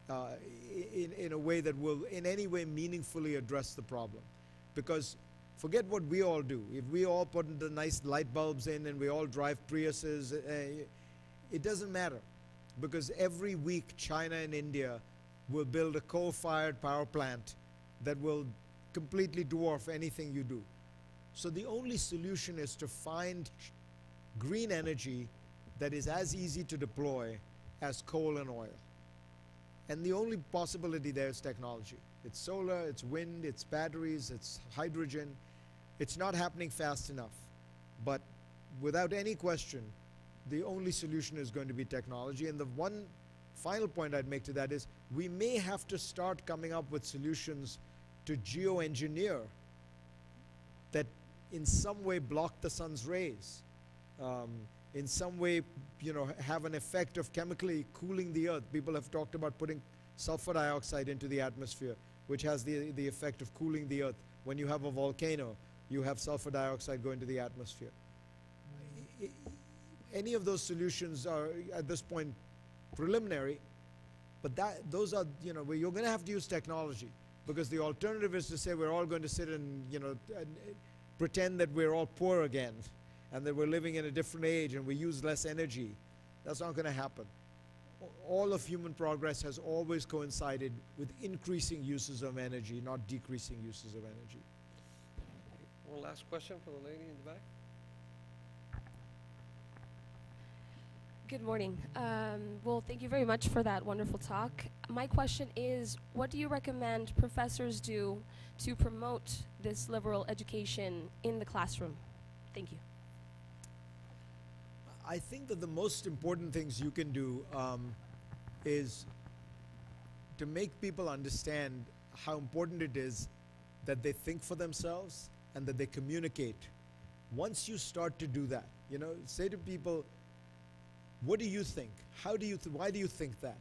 in a way that will in any way meaningfully address the problem. Because forget what we all do. If we all put the nice light bulbs in and we all drive Priuses, it doesn't matter. Because every week China and India will build a coal-fired power plant that will completely dwarf anything you do. So the only solution is to find green energy that is as easy to deploy as coal and oil. And the only possibility there is technology. It's solar, it's wind, it's batteries, it's hydrogen. It's not happening fast enough. But without any question, the only solution is going to be technology. And the one final point I'd make to that is we may have to start coming up with solutions to geoengineer that in some way block the sun's rays, in some way, have an effect of chemically cooling the earth. People have talked about putting sulfur dioxide into the atmosphere, which has the effect of cooling the earth. When you have a volcano, you have sulfur dioxide go into the atmosphere. Any of those solutions are, at this point, preliminary, but those are, you're going to have to use technology, because the alternative is to say we're all going to sit and, pretend that we're all poor again, and that we're living in a different age and we use less energy. That's not going to happen. All of human progress has always coincided with increasing uses of energy, not decreasing uses of energy. One last question for the lady in the back. Good morning. Well, thank you very much for that wonderful talk. My question is, what do you recommend professors do to promote this liberal education in the classroom? Thank you. I think that the most important things you can do is to make people understand how important it is that they think for themselves and that they communicate. Once you start to do that, say to people, what do you think? How do you why do you think that?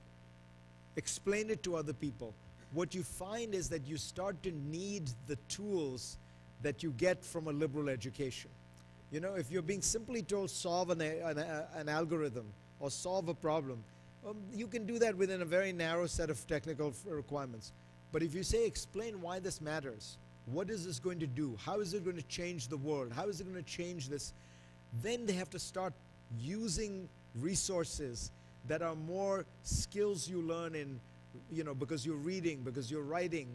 Explain it to other people. What you find is that you start to need the tools that you get from a liberal education. If you're being simply told solve an algorithm or solve a problem, you can do that within a very narrow set of technical requirements. But if you say explain why this matters, what is this going to do? How is it going to change the world? How is it going to change this? Then they have to start using resources that are more skills you learn in, because you're reading, because you're writing,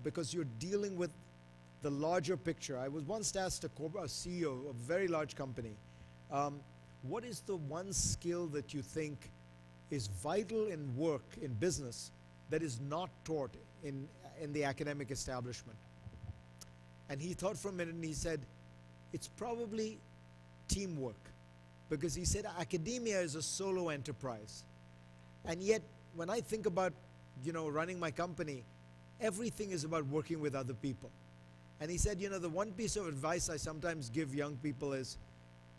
because you're dealing with the larger picture. I was once asked a CEO of a very large company, what is the one skill that you think is vital in work, in business, that is not taught in the academic establishment? And he thought for a minute and he said, it's probably teamwork. Because he said academia is a solo enterprise. And yet, when I think about, running my company, everything is about working with other people. And he said, the one piece of advice I sometimes give young people is,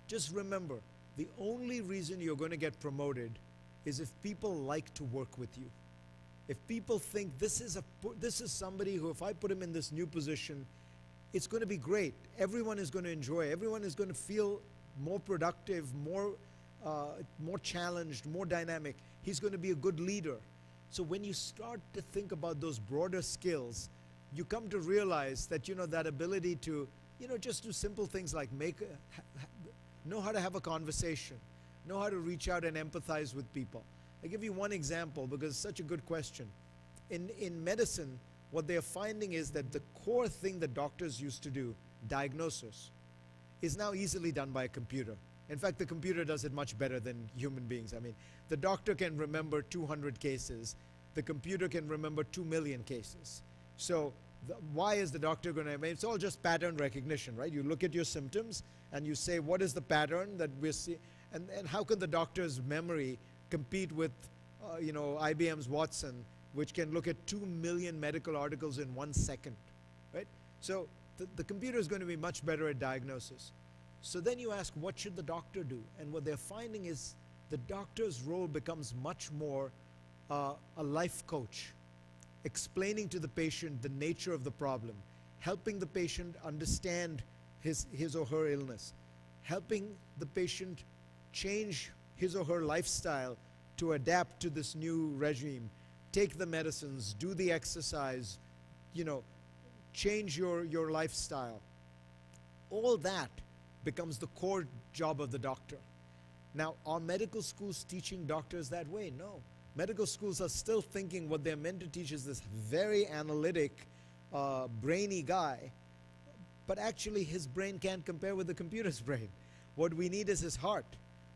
just remember, the only reason you're going to get promoted is if people like to work with you. If people think this is somebody who, if I put him in this new position, it's going to be great. Everyone is going to enjoy. Everyone is going to feel more productive, more challenged, more dynamic. He's going to be a good leader. So when you start to think about those broader skills, you come to realize that, that ability to, just do simple things like know how to have a conversation, know how to reach out and empathize with people. I'll give you one example because it's such a good question. In medicine, what they're finding is that the core thing that doctors used to do, diagnosis, is now easily done by a computer. In fact, the computer does it much better than human beings. I mean, the doctor can remember 200 cases. The computer can remember 2 million cases. So why is the doctor going to, it's all just pattern recognition, right? You look at your symptoms and you say, what is the pattern that we're seeing? And how can the doctor's memory compete with, IBM's Watson, which can look at 2 million medical articles in 1 second, right? So the computer is going to be much better at diagnosis. So then you ask, what should the doctor do? And what they're finding is the doctor's role becomes much more a life coach, explaining to the patient the nature of the problem, helping the patient understand his or her illness, helping the patient change his or her lifestyle to adapt to this new regime, take the medicines, do the exercise, change your lifestyle. All that becomes the core job of the doctor. Now, are medical schools teaching doctors that way? No. Medical schools are still thinking what they're meant to teach is this very analytic, brainy guy, but actually his brain can't compare with the computer's brain. What we need is his heart.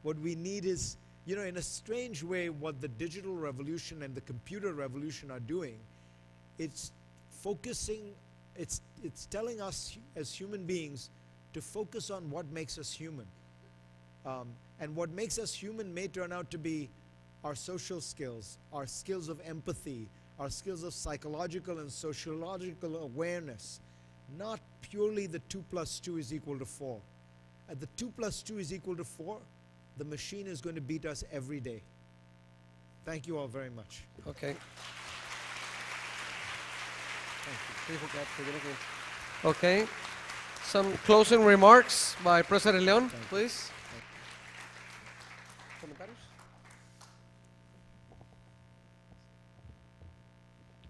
What we need is, in a strange way, what the digital revolution and the computer revolution are doing, it's focusing, it's telling us as human beings to focus on what makes us human. And what makes us human may turn out to be our social skills, our skills of empathy, our skills of psychological and sociological awareness, not purely the 2 + 2 = 4. At the 2 + 2 = 4, the machine is going to beat us every day. Thank you all very much. Okay. Thank you. Okay. Some closing remarks by President Leon, please.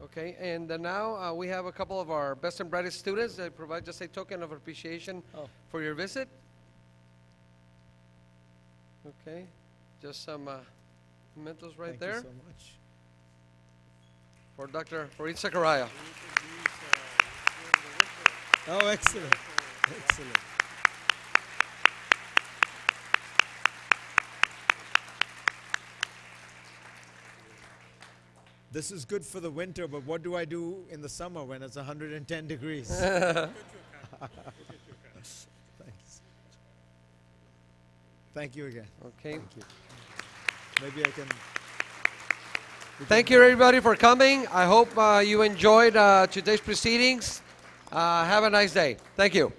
Okay, and now we have a couple of our best and brightest students that provide just a token of appreciation for your visit. Okay, just some mementos right there. Thank you so much. For Dr. Zakaria. Oh, excellent. Excellent. This is good for the winter, but what do I do in the summer when it's 110 degrees? Thanks. Thank you again. Okay. Thank you. Maybe I can... Thank you, everybody, for coming. I hope you enjoyed today's proceedings. Have a nice day. Thank you.